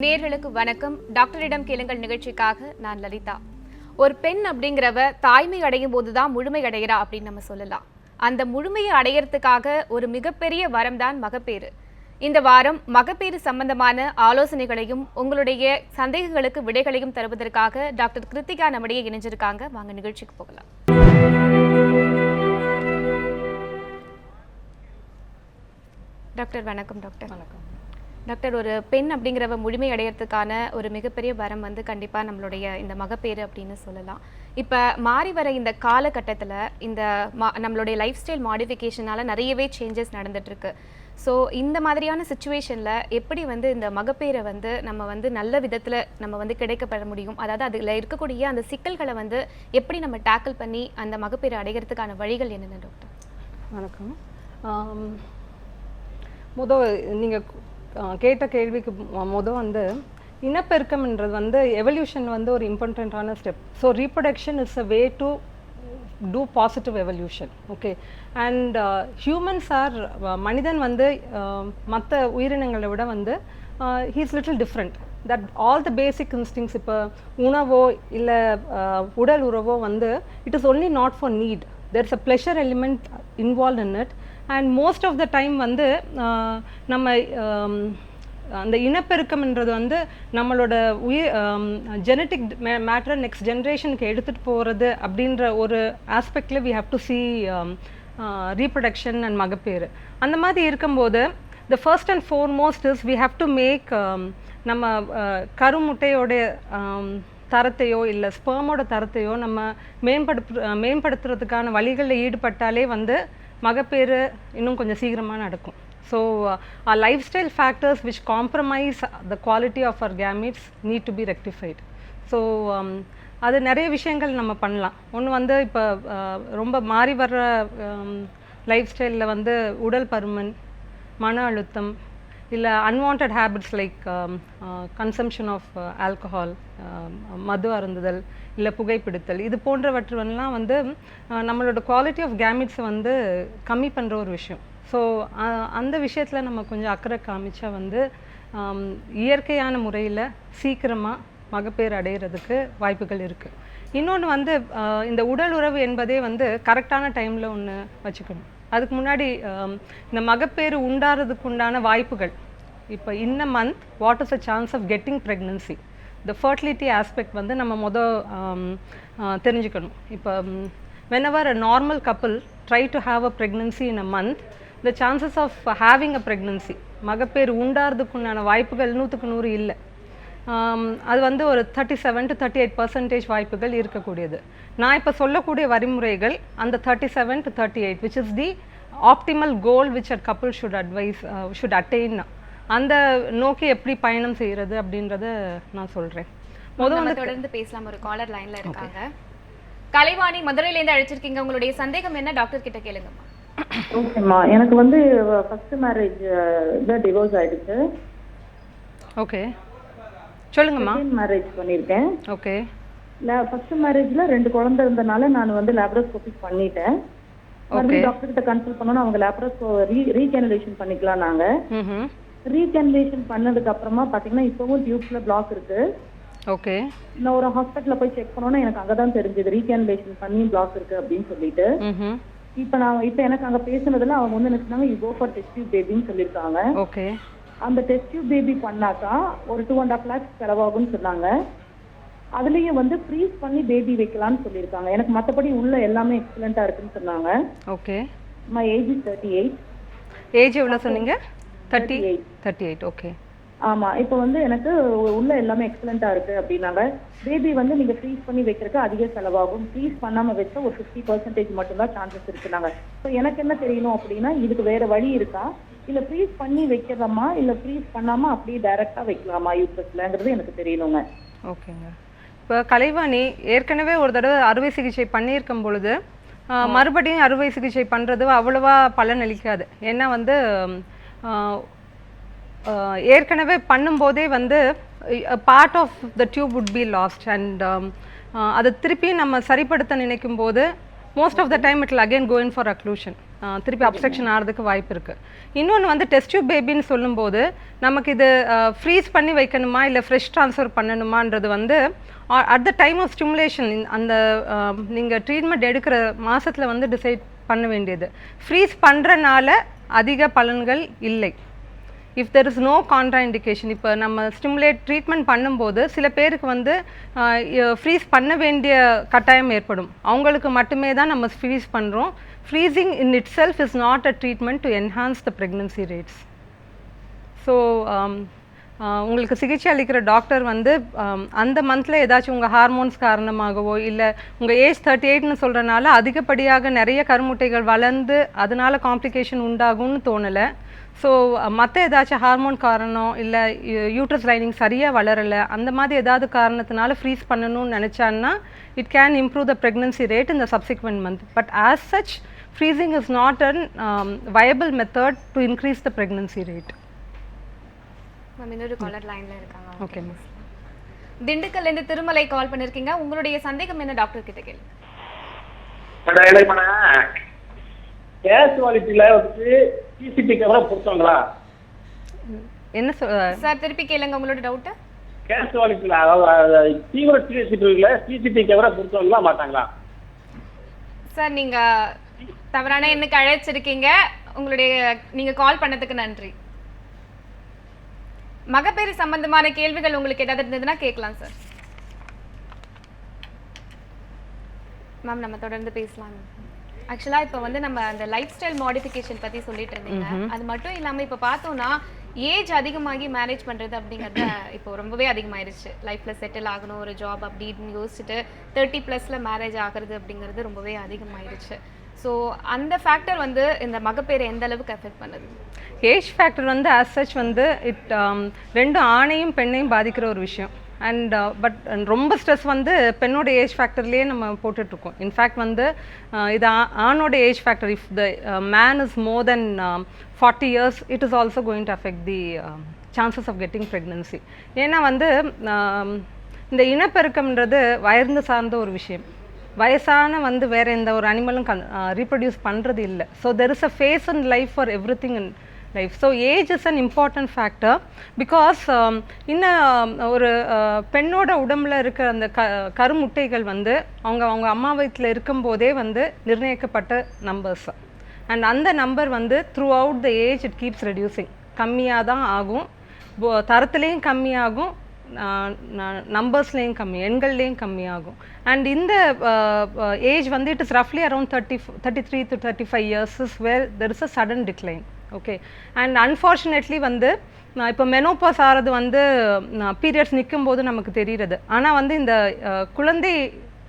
நேயர்களுக்கு வணக்கம். டாக்டரிடம் கேளுங்கள் நிகழ்ச்சிக்காக நான் லலிதா. ஒரு பெண் அப்படிங்கிறவ தாய்மை அடையும் போதுதான் முழுமை அடைகிறா அப்படின்னு நம்ம சொல்லலாம். அந்த முழுமையை அடையறதுக்காக ஒரு மிகப்பெரிய வரம் தான் மகப்பேறு. இந்த வாரம் மகப்பேறு சம்பந்தமான ஆலோசனைகளையும் உங்களுடைய சந்தேகங்களுக்கு விடைகளையும் தருவதற்காக டாக்டர் கிருத்திகா நம்முடைய இணைஞ்சிருக்காங்க. வாங்க நிகழ்ச்சிக்கு போகலாம். டாக்டர் வணக்கம். டாக்டர் வணக்கம். டாக்டர், ஒரு பெண் அப்படிங்கிறவ முழுமை அடையிறதுக்கான ஒரு மிகப்பெரிய வரம் கண்டிப்பாக நம்மளுடைய இந்த மகப்பேறு அப்படின்னு சொல்லலாம். இப்போ மாறி வர இந்த காலகட்டத்தில் இந்த நம்மளுடைய லைஃப் ஸ்டைல் மாடிஃபிகேஷனால் நிறையவே சேஞ்சஸ் நடந்துகிட்ருக்கு. ஸோ இந்த மாதிரியான சுச்சுவேஷனில் எப்படி இந்த மகப்பேரை நம்ம நல்ல விதத்தில் நம்ம கிடைக்கப்பெற முடியும், அதாவது அதில் இருக்கக்கூடிய அந்த சிக்கல்களை எப்படி நம்ம டேக்கிள் பண்ணி அந்த மகப்பேறு அடைகிறதுக்கான வழிகள் என்னென்ன டாக்டர்? வணக்கம். நீங்கள் கேட்ட கேள்விக்கு இனப்பெருக்கம்ன்றது எவல்யூஷன் ஒரு இம்பார்ட்டண்ட்டான step. So reproduction is a way to do positive evolution. Okay. And humans are மனிதன் மற்ற உயிரினங்களை விட he is little different. That all the basic instincts, இப்போ உணவோ இல்லை உடல் உறவோ it is only not for need. there's a pleasure element involved in it, and most of the time நம்ம அந்த இனப்பெருக்கம்ன்றது நம்மளோட ஜெனட்டிக் மேட்டரை நெக்ஸ்ட் ஜென்ரேஷனுக்கு எடுத்துகிட்டு போகிறது அப்படின்ற ஒரு ஆஸ்பெக்டில் we have to see reproduction and மகப்பேறு. அந்த மாதிரி இருக்கும்போது the first and foremost is we have to make நம்ம கருமுட்டையோட தரத்தையோ இல்லை ஸ்பெர்மோட தரத்தையோ நம்ம மேம்படுத்துறதுக்கான வழிகளில் ஈடுபட்டாலே மகப்பேறு இன்னும் கொஞ்சம் சீக்கிரமாக நடக்கும். So lifestyle factors which compromise the quality of our gametes need to be rectified. So அது நிறைய விஷயங்கள் நம்ம பண்ணலாம். ஒன்று இப்போ ரொம்ப மாறி வர்ற லைஃப் ஸ்டைலில் உடல் பருமன், மன அழுத்தம், இல்லை unwanted habits like consumption of alcohol, மது அருந்துதல், இல்லை புகைப்பிடித்தல், இது போன்றவற்றெல்லாம் நம்மளோட குவாலிட்டி ஆஃப் கேமிட்ஸை கம்மி பண்ணுற ஒரு விஷயம். ஸோ அந்த விஷயத்தில் நம்ம கொஞ்சம் அக்கறை காமிச்சா இயற்கையான முறையில் சீக்கிரமாக மகப்பேறு அடைகிறதுக்கு வாய்ப்புகள் இருக்குது. இன்னொன்று இந்த உடல் உறவு என்பதே கரெக்டான டைமில் ஒன்று வச்சுக்கணும். அதுக்கு முன்னாடி இந்த மகப்பேறு உண்டாகிறதுக்கு உண்டான வாய்ப்புகள், இப்போ in a month what is a chance of getting pregnancy, the fertility aspect நம்ம தெரிஞ்சுக்கணும். இப்போ whenever a normal couple try to have a pregnancy in a month, the chances of having a pregnancy, மகப்பேறு உண்டாகிறதுக்கு உண்டான வாய்ப்புகள் 100க்கு 100 இல்லை. அது ஒரு 37 to 38% வாய்ப்புகள் இருக்கக்கூடியது. நான் இப்போ சொல்லக்கூடிய வழிமுறைகள் அந்த 37 to 38 which is the optimal goal which a couple should attain. அந்த நோக்கி எப்படி பயணம் செய்கிறது அப்படின்றத நான் சொல்கிறேன். தொடர்ந்து பேசலாம். ஒரு காலர் லைனில் இருக்காங்க. கலைவாணி, மதுரையிலேருந்து அழைச்சிருக்கீங்க. உங்களுடைய சந்தேகம் என்ன டாக்டர் கிட்ட கேளுங்கம்மா. ஓகேம்மா, எனக்கு ஃபர்ஸ்ட் மேரேஜ் டிவோர்ஸ் ஆயிடுச்சு. ஓகே, சொல்லுங்கம்மா. மேரேஜ் பண்ணியிருக்கேன். ஓகே. ஃபர்ஸ்ட் மேரேஜ்ல 2 குழந்தை இருந்தனால நான் லேப்ரோஸ்கோபி பண்ணிட்டேன். மறுபடியும் டாக்டர் கிட்ட கன்சல்ட் பண்ணோம். அவங்க லேப்ரோஸ்கோ ரீஜெனரேஷன் பண்ணிக்கலாம். நாங்க ரீஜெனரேஷன் பண்ணதுக்கு அப்புறமா பாத்தீங்கன்னா இப்பவும் டியூப்ல பிளாக் இருக்கு. ஓகே. நான் ஒரு ஹாஸ்பிட்டல்ல போய் செக் பண்ணோம்னா எனக்கு அங்கதான் தெரிஞ்சது ரீஜெனரேஷன் பண்ணி பிளாக் இருக்கு அப்படின்னு சொல்லிட்டு. இப்ப எனக்கு அங்க பேசுனதுல அவங்க என்ன சொன்னாங்க, you go for test tube பேபின்னு சொல்லிருக்காங்க. ஓகே. அந்த டெஸ்ட் டியூப் பேபி பண்ணாக்கா ஒரு 2.5 lakhs செலவாகும்னு சொன்னாங்க. அதுலயும் ஃப்ரீஸ் பண்ணி பேபி வைக்கலாம்னு சொல்லியிருக்காங்க. எனக்கு மற்றபடி உள்ள எல்லாமே எக்ஸலண்டா இருக்குன்னு சொன்னாங்க. Okay. My age is 38. Age எவ்வளவு சொன்னீங்க? 38. ஓகே. ஆமா, இப்போ எனக்கு உள்ள எல்லாமே எக்ஸலண்டா இருக்கு அப்படின்னாங்க. பேபி நீங்க ஃப்ரீஸ் பண்ணி வைக்கிறதுக்கு அதிக செலவாகும், ஃப்ரீஸ் பண்ணாம வச்சா ஒரு 50% மட்டும்தான் சான்சஸ் இருக்குனாங்க. ஸோ எனக்கு என்ன தெரியணும் அப்படின்னா, இதுக்கு வேற வழி இருக்கா, இல்ல ஃப்ரீஸ் பண்ணி வைக்கிறோமா, இல்ல ஃப்ரீஸ் பண்ணாம அப்படியே டைரக்டா வைக்கலாமா யூட்ரஸ்லங்கிறது எனக்கு தெரியணுங்க. ஓகேங்க. இப்போ கலைவாணி ஏற்கனவே ஒரு தடவை அறுவை சிகிச்சை பண்ணியிருக்கும் பொழுது மறுபடியும் அறுவை சிகிச்சை பண்ணுறது அவ்வளவா பலன் அளிக்காது. ஏன்னா ஏற்கனவே பண்ணும்போதே part of the tube would be lost and அதை திருப்பி நம்ம சரிப்படுத்த நினைக்கும் போது most of the time it will again go in for occlusion. திருப்பி அப்ஸ்ட்ரக்ஷன் ஆகிறதுக்கு வாய்ப்பு இருக்குது. இன்னொன்று வந்து டெஸ்ட் டியூப் பேபின்னு சொல்லும்போது நமக்கு இது ஃப்ரீஸ் பண்ணி வைக்கணுமா இல்லை ஃப்ரெஷ் ட்ரான்ஸ்ஃபர் பண்ணணுமான்றது வந்து at the time of stimulation அந்த நீங்கள் ட்ரீட்மெண்ட் எடுக்கிற மாதத்தில் வந்து டிசைட் பண்ண வேண்டியது. ஃப்ரீஸ் பண்ணுறனால அதிக பலன்கள் இல்லை. If there is no contraindication, இப்போ நம்ம ஸ்டிமுலேட் ட்ரீட்மெண்ட் பண்ணும்போது சில பேருக்கு வந்து ஃப்ரீஸ் பண்ண வேண்டிய கட்டாயம் ஏற்படும். அவங்களுக்கு மட்டுமே தான் நம்ம ஃப்ரீஸ் பண்ணுறோம். Freezing in it self is not a treatment to enhance the pregnancy rates. So உங்களுக்கு சிகிச்சை அளிக்கிற டாக்டர் வந்து அந்த மந்தில் ஏதாச்சும் உங்கள் ஹார்மோன்ஸ் காரணமாகவோ இல்லை உங்கள் ஏஜ் 38ன்னு சொல்கிறனால அதிகப்படியாக நிறைய கருமுட்டைகள் வளர்ந்து அதனால் காம்ப்ளிகேஷன் உண்டாகும்னு தோணலை. ஸோ மற்ற ஏதாச்சும் ஹார்மோன் காரணம் இல்லை யூட்ரஸ் லைனிங் சரியாக வளரலை அந்த மாதிரி ஏதாவது காரணத்தினால ஃப்ரீஸ் பண்ணணும்னு நினச்சான்னா it can improve the pregnancy rate in the subsequent month. But as such freezing is not an viable method to increase the pregnancy rate. Ma'am இன்னொரு காலர் லைன்ல இருக்காங்க. Okay ma'am. திண்டுக்கல்ல இருந்து திருமலை கால் பண்ணிருக்கீங்க. உங்களுடைய சந்தேகம் என்ன டாக்டர் கிட்ட கேளுங்க. கேஸ் குவாலிட்டில வந்து சிசிடி கேமரா பொருத்தங்களா? என்ன சார் திருப்பி கேளுங்க உங்களோட டவுட். கேஸ் குவாலிட்டில அதாவது தீவிர சிசிடிவில சிசிடி கேமரா பொருத்தங்களா மாட்டாங்களா? சார் நீங்க தவறான எண்ணுக்கு அழைச்சிருக்கீங்க. உங்களுடைய நீங்க கால் பண்ணதுக்கு நன்றி. மகப்பேறு சம்பந்தமான கேள்விகள் உங்களுக்கு ஏதாவது இருந்ததுன்னா கேட்கலாம் சார். மேம் நம்ம தொடர்ந்து பேசலாம். ஆக்சுவலாக இப்போ வந்து நம்ம அந்த லைஃப் ஸ்டைல் மாடிஃபிகேஷன் பற்றி சொல்லிட்டு இருந்தீங்க. அது மட்டும் இல்லாமல் இப்போ பார்த்தோம்னா ஏஜ் அதிகமாகி மேரேஜ் பண்ணுறது அப்படிங்கிறது இப்போ ரொம்பவே அதிகமாயிருச்சு. லைஃப்பில் செட்டில் ஆகணும், ஒரு ஜாப் அப்படின்னு யோசிச்சுட்டு 30+ மேரேஜ் ஆகிறது அப்படிங்கிறது ரொம்பவே அதிகமாயிருச்சு. ஸோ அந்த ஃபேக்டர் வந்து இந்த மகப்பேறு எந்த அளவுக்கு எஃபெக்ட் பண்ணுது? ஏஜ் ஃபேக்டர் வந்து ஆஸ் சச் வந்து ரெண்டும் ஆணையும் பெண்ணையும் பாதிக்கிற ஒரு விஷயம். அண்ட் பட் ரொம்ப ஸ்ட்ரெஸ் வந்து பெண்ணோட ஏஜ் ஃபேக்டர்லேயே நம்ம போட்டுட்ருக்கோம். இன்ஃபேக்ட் வந்து இது ஆணோட age factor. If the man is more than 40 years it is also going to affect the chances of getting pregnancy. ஏன்னா வந்து இந்த இனப்பெருக்கம்ன்றது வயர்ந்து சார்ந்த ஒரு விஷயம். வயசான வந்து வேறு எந்த ஒரு அனிமலும் ரீப்ரொடியூஸ் பண்ணுறது இல்லை. So there is a phase in life for everything in life. So age is an important factor because இன்னும் ஒரு பெண்ணோட உடம்புல இருக்கிற அந்த கருமுட்டைகள் வந்து அவங்க அம்மா வயிற்றில் இருக்கும்போதே வந்து நிர்ணயிக்கப்பட்ட நம்பர்ஸ். அண்ட் அந்த நம்பர் வந்து through out the age it keeps reducing. கம்மியாக தான் ஆகும், தரத்துலேயும் கம்மியாகும், நம்பர்ஸ்லேயும் கம்மி, எண்கள்லேயும் கம்மியாகும். அண்ட் இந்த ஏஜ் வந்து it is ரஃப்லி around 33 to 35 years is where there is a sudden decline. Okay. And unfortunately வந்து இப்போ மெனோபாஸ் ஆகிறது வந்து பீரியட்ஸ் நிற்கும் போது நமக்கு தெரிகிறது. ஆனால் வந்து இந்த குழந்தை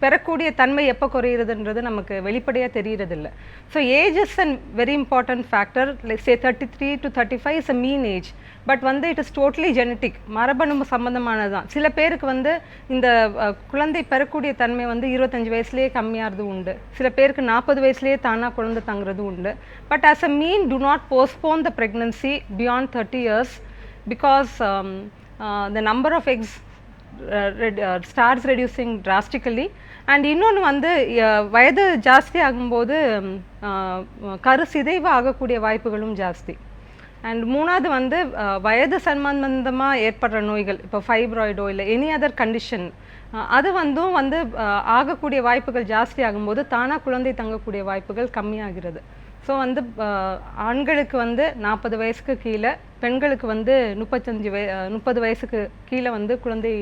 பெறக்கூடிய தன்மை எப்போ குறையிறதுன்றது நமக்கு வெளிப்படையாக தெரிகிறதில்ல. So age is an very important factor. Like say 33 to 35 is a mean age. But வந்து இட் இஸ் டோட்டலி ஜெனட்டிக், மரபணு சம்மந்தமானது தான். சில பேருக்கு வந்து இந்த குழந்தை பெறக்கூடிய தன்மை வந்து 25 வயசுலேயே கம்மியாகிறது உண்டு. சில பேருக்கு 40 வயசுலேயே தானாக குழந்தை தங்குறது உண்டு. But as a mean to not postpone the pregnancy beyond 30 years because the number of eggs starts reducing drastically. And இன்னொன்று வந்து வயது ஜாஸ்தி ஆகும்போது கரு சிதைவு ஆகக்கூடிய வாய்ப்புகளும் ஜாஸ்தி. அண்ட் மூணாவது வந்து வயது சம்பந்தமாக ஏற்படுற நோய்கள், இப்போ ஃபைப்ராய்டோ இல்லை எனி அதர் கண்டிஷன், அது வந்து ஆகக்கூடிய வாய்ப்புகள் ஜாஸ்தி ஆகும்போது தானாக குழந்தை தங்கக்கூடிய வாய்ப்புகள் கம்மியாகிறது. ஸோ வந்து ஆண்களுக்கு வந்து 40 வயசுக்கு கீழே, பெண்களுக்கு வந்து 30 வயசுக்கு கீழே வந்து குழந்தை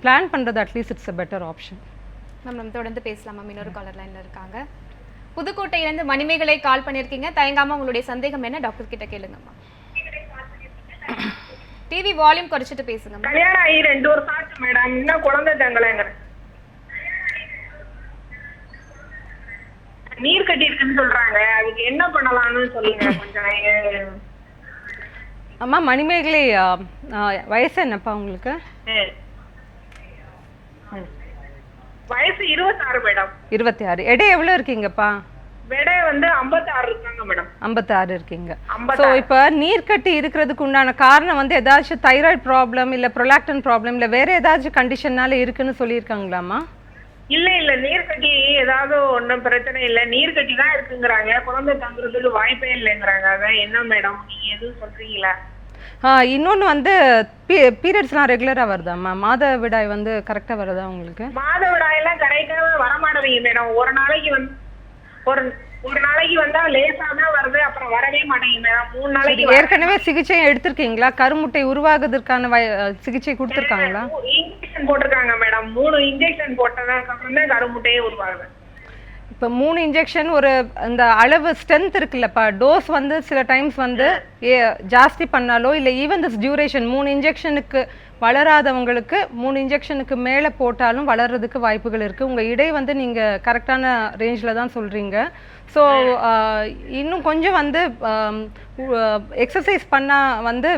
பிளான் பண்ணுறது at least it's a better option. நம்ம தொடர்ந்து பேசலாம். மேம் இன்னொரு காலர் லைனில் இருக்காங்க. புதுக்கோட்டையிலேருந்து மணிமேகலை கால் பண்ணியிருக்கீங்க. தயங்காமல் உங்களுடைய சந்தேகம் என்ன டாக்டர் கிட்ட கேளுங்கம்மா. டிவி வால்யூம் குறைச்சிட்டு பேசுங்க. கல்யாணம் ஆகி 2 வருஷம் ஆச்சு மேடம், இன்னும் குழந்தை தங்கலைங்க. நீர் கட்டி இருக்குன்னு சொல்றாங்க, அதுக்கு என்ன பண்ணலாம்னு சொல்லுங்க கொஞ்சம். அம்மா மணிமேகலை, வயசு என்னப்பா உங்களுக்கு? வயசு 26 மேடம். 26. எடை எவ்வளோ இருக்கீங்கப்பா? எடை வந்து 56 இருக்காங்க மேடம். 56 இருக்கீங்க. ஸோ இப்போ நீர்க்கட்டி இருக்கிறதுக்கு உண்டான காரணம் வந்து ஏதாச்சும் தைராய்டு ப்ராப்ளம் இல்லை ப்ரொலாக்டின் ப்ராப்ளம் இல்லை வேறு ஏதாச்சும் கண்டிஷன்னால இருக்குன்னு சொல்லியிருக்காங்களாம்மா? இல்ல நீர்க்கட்டி ஏதாவது ஒன்றும் பிரச்சனை இல்லை, நீர்க்கட்டி தான் இருக்குங்கிறாங்க, குழந்தை தங்குறதுக்கு வாய்ப்பே இல்லைங்கிறாங்க. அதான் என்ன மேடம் நீங்க எதுவும் சொல்றீங்களா? இன்னொன்று வந்து பீரியட்ஸ்லாம் ரெகுலராக வருதாம்மா? மாதவிடாய் வந்து கரெக்டாக வருதா உங்களுக்கு? மாதவிடாயெல்லாம் கரெக்டாக வரமாட்டேங்க மேடம். ஒரு நாளைக்கு வந்தா லேசா தான் வருது, அப்புறம் வரவே மாட்டேங்குது மேடம். 3 நாளைக்கு ஏற்கனவே சிகிச்சை எடுத்திருக்கீங்களா? கருமுட்டை உருவாகுறதுக்கான சிகிச்சை கொடுத்துருக்காங்களா? இன்ஜெக்ஷன் போட்டிருக்காங்க மேடம். 3 இன்ஜெக்ஷன் போட்டதுக்கு அப்புறம் தான் கருமுட்டையே உருவாகுது. இப்போ 3 இன்ஜெக்ஷன் ஒரு இந்த அளவு ஸ்ட்ரென்த் இருக்குல்லப்பா, டோஸ் வந்து சில டைம்ஸ் வந்து ஜாஸ்தி பண்ணாலோ இல்லை ஈவன் திஸ் டியூரேஷன் 3 இன்ஜெக்ஷனுக்கு வளராதவங்களுக்கு 3 இன்ஜெக்ஷனுக்கு மேலே போட்டாலும் வளர்றதுக்கு வாய்ப்புகள் இருக்குது. உங்கள் இடை வந்து நீங்கள் கரெக்டான ரேஞ்சில் தான் சொல்கிறீங்க. ஸோ இன்னும் கொஞ்சம் வந்து எக்ஸசைஸ் பண்ணால் வந்து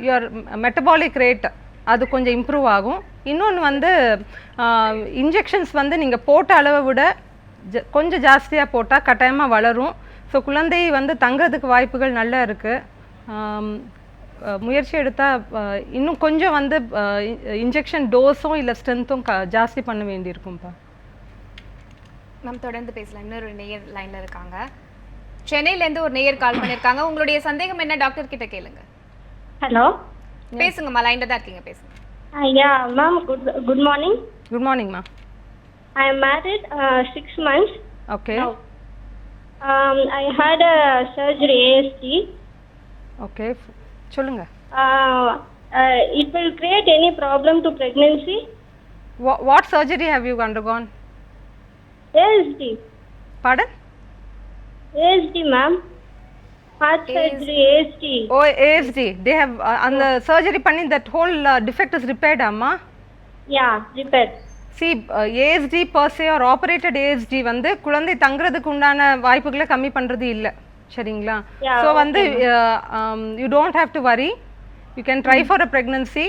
யுவர் மெட்டபாலிக் ரேட் அது கொஞ்சம் இம்ப்ரூவ் ஆகும். இன்னொன்று வந்து இன்ஜெக்ஷன்ஸ் வந்து நீங்கள் போட்ட அளவை விட கொஞ்சம் ஜாஸ்தியாக போட்டால் கட்டாயமாக வளரும். ஸோ குழந்தை வந்து தங்குறதுக்கு வாய்ப்புகள் நல்லா இருக்குது. முயற்சி எடுத்தால் இன்னும் கொஞ்சம் வந்து இன்ஜெக்ஷன் டோஸும் இல்லை ஸ்ட்ரென்த்தும் ஜாஸ்தி பண்ண வேண்டியிருக்கும்ப்பா. மேம் தொடர்ந்து பேசலாம். இன்னொரு நேயர் லைனில் இருக்காங்க. சென்னையிலேருந்து ஒரு நேயர் கால் பண்ணியிருக்காங்க. உங்களுடைய சந்தேகம் என்ன டாக்டர் கிட்ட கேளுங்க. ஹலோ, பேசுங்கம்மா, லைனில் தான் இருக்கீங்க, பேசுங்க. Yeah ma'am, good morning. Good மார்னிங்மா. I am married 6 months. Okay. Now. I had a surgery AST. Okay, சொல்லுங்க. It will create any problem to pregnancy? What surgery have you undergone? AST. Pardon? AST ma'am. Heart surgery AST. Oh, ASD. They have அந்த surgery பண்ணி that whole defect is repaired amma? Yeah, repaired. See, ASD per se or operated ASD வந்து குழந்தை தங்குறதுக்கு உண்டான வாய்ப்புகளை கம்மி பண்ணுறது இல்லை, சரிங்களா? ஸோ வந்து you don't have to worry, you can try for a pregnancy.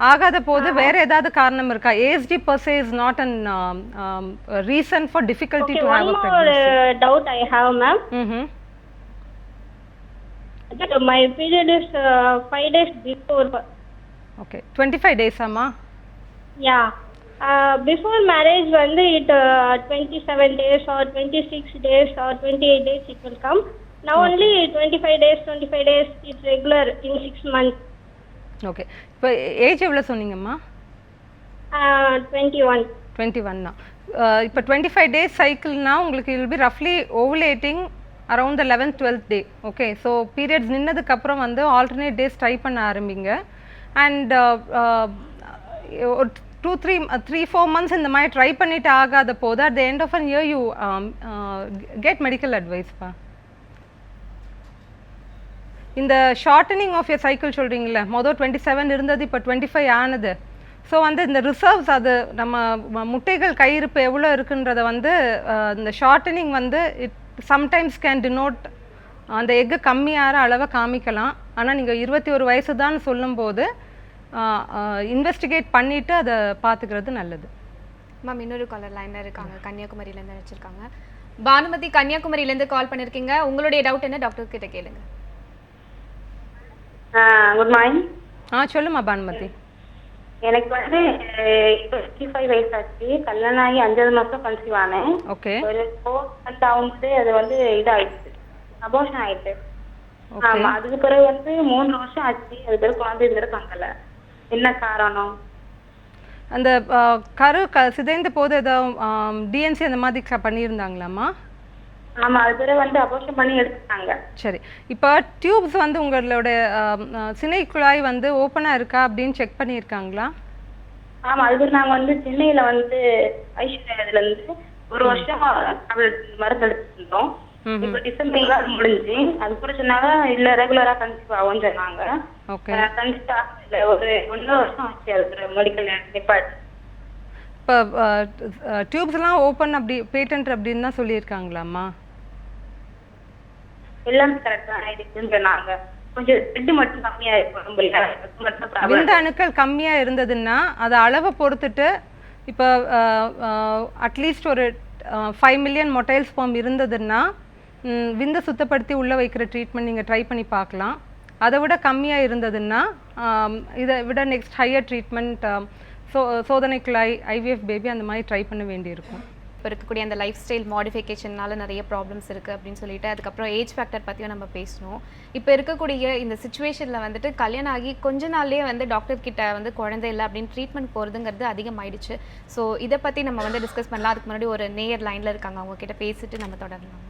ஆகாத போது வேற ஏதாவது காரணம் இருக்கா? ASD per se is not an reason for difficulty to have a pregnancy. One more doubt I have ma'am. My period is 5 days before. Okay, 25 days amma? Yeah. Before marriage வந்து it 27 days or 26 days or 28 days it will come. Now only 25 days it's regular in 6 months. Okay. இப்போ age எவ்வளோ சொன்னீங்கம்மா? 21. 21னா இப்போ 25 days சைக்கிள்னா உங்களுக்கு will be roughly ovulating around the 11th 12th day. Okay, so periods நின்னதுக்கப்புறம் வந்து alternate days try பண்ண ஆரம்பிங்க. And ஒரு 3-4 months இந்த மாதிரி ட்ரை பண்ணிட்டு ஆகாத போது at the end of an year you get medical advice பா. இந்த ஷார்ட்டனிங் ஆஃப் யர் சைக்கிள் சொல்கிறீங்களே, மொதல் 27 இருந்தது இப்போ 25 ஆனது. ஸோ வந்து இந்த ரிசர்வ்ஸ், அது நம்ம முட்டைகள் கையிருப்பு எவ்வளோ இருக்குன்றத வந்து இந்த ஷார்ட்டனிங் வந்து இட் சம்டைம்ஸ் கேன் டினோட் அந்த எக்கு கம்மியாகிற அளவை காமிக்கலாம். ஆனால் நீங்கள் 21 வயசு தான் சொல்லும்போது இன்வெஸ்டிகேட் பண்ணிவிட்டு அதை பார்த்துக்கிறது நல்லது. மேம் இன்னொரு காலர் லைனில் இருக்காங்க, கன்னியாகுமரியிலேருந்து நினச்சிருக்காங்க. பானுமதி கன்னியாகுமரியிலேருந்து கால் பண்ணியிருக்கீங்க. உங்களுடைய டவுட் என்ன டாக்டர் கிட்ட கேளுங்க. Good morning. சொல்லுமா பானுமதி. எனக்கு வந்து 55 வயசு ஆச்சு. கல்யாணம் ஆகி 5 மாதம் கன்சீவ் ஆனேன். ஓகே. ஒரு 4 months ஆகும்போது அது வந்து இதாகிடுச்சு, அபோர்ஷன் ஆகிடுச்சு. ஆமாம், அதுக்கு பிறகு வந்து 3 வருஷம் ஆச்சு. அது பிறகு குழந்தை பிறகு தங்கலை. என்ன காரணம்? அந்த கரு சிதைந்த போது ஏதாவது டிஎன்சி அந்த மாதிரி பண்ணியிருந்தாங்களாம்மா? ஆமாம், அது பிறகு வந்து அபோர்ஷன் பண்ணி எடுத்துட்டாங்க. சரி, இப்போ டியூப்ஸ் வந்து உங்களோட சினை குழாய் வந்து ஓப்பனாக இருக்கா அப்படின்னு செக் பண்ணியிருக்காங்களா? ஆமாம், அது பிறகு நாங்கள் வந்து சென்னையில் வந்து ஐஸ்வர்யா இதுல இருந்து 1 வருஷம் மருந்து எடுத்துருந்தோம். இப்போ டிசம்பர்ல அது முடிஞ்சு. அது கூட சொன்னாங்க இல்லை ரெகுலராக கன்சீவ் ஆகும்னு சொன்னாங்க. கன்சீவ் ஆகல, ஒரு 1 வருஷம் ஆச்சு. அது மெடிக்கல் டிபார்ட்மெண்ட். இப்போ டியூப்ஸ்லாம் ஓப்பன் அப்படி பேட்டன்ட் அப்படின்னு தான் சொல்லியிருக்காங்களாம்மா? எல்லாமே கரெக்டாக இருக்குன்னு சொன்னாங்க. கொஞ்சம் பிளட் மட்டும் கம்மியா இருக்கும். விந்த அணுக்கள் கம்மியா இருந்ததுன்னா அதை அளவை பொறுத்துட்டு இப்போ அட்லீஸ்ட் ஒரு 5 million மொட்டைல் ஸ்பெர்ம் இருந்ததுன்னா விந்தை சுத்தப்படுத்தி உள்ளே வைக்கிற ட்ரீட்மெண்ட் நீங்கள் ட்ரை பண்ணி பார்க்கலாம். அதை விட கம்மியாக இருந்ததுன்னா இதை விட நெக்ஸ்ட் ஹையர் ட்ரீட்மெண்ட் சோதனை குழாய், ஐவிஎஃப் பேபி அந்த மாதிரி ட்ரை பண்ண வேண்டியிருக்கும். இப்போ இருக்கக்கூடிய அந்த லைஃப் ஸ்டைல் மாடிஃபிகேஷனால நிறைய ப்ராப்ளம்ஸ் இருக்குது அப்படின்னு சொல்லிட்டு அதுக்கப்புறம் ஏஜ் ஃபேக்டர் பற்றியும் நம்ம பேசணும். இப்போ இருக்கக்கூடிய இந்த சுச்சுவேஷனில் வந்துட்டு கல்யாணம் ஆகி கொஞ்ச நாள்லேயே வந்து டாக்டர் கிட்ட வந்து குழந்தை இல்லை அப்படின்னு ட்ரீட்மெண்ட் போகிறதுங்கிறது அதிகமாயிடுச்சு. ஸோ இதை பற்றி நம்ம வந்து டிஸ்கஸ் பண்ணலாம். அதுக்கு முன்னாடி ஒரு நேயர் லைனில் இருக்காங்க, அவங்க கிட்ட பேசிட்டு நம்ம தொடரலாம்.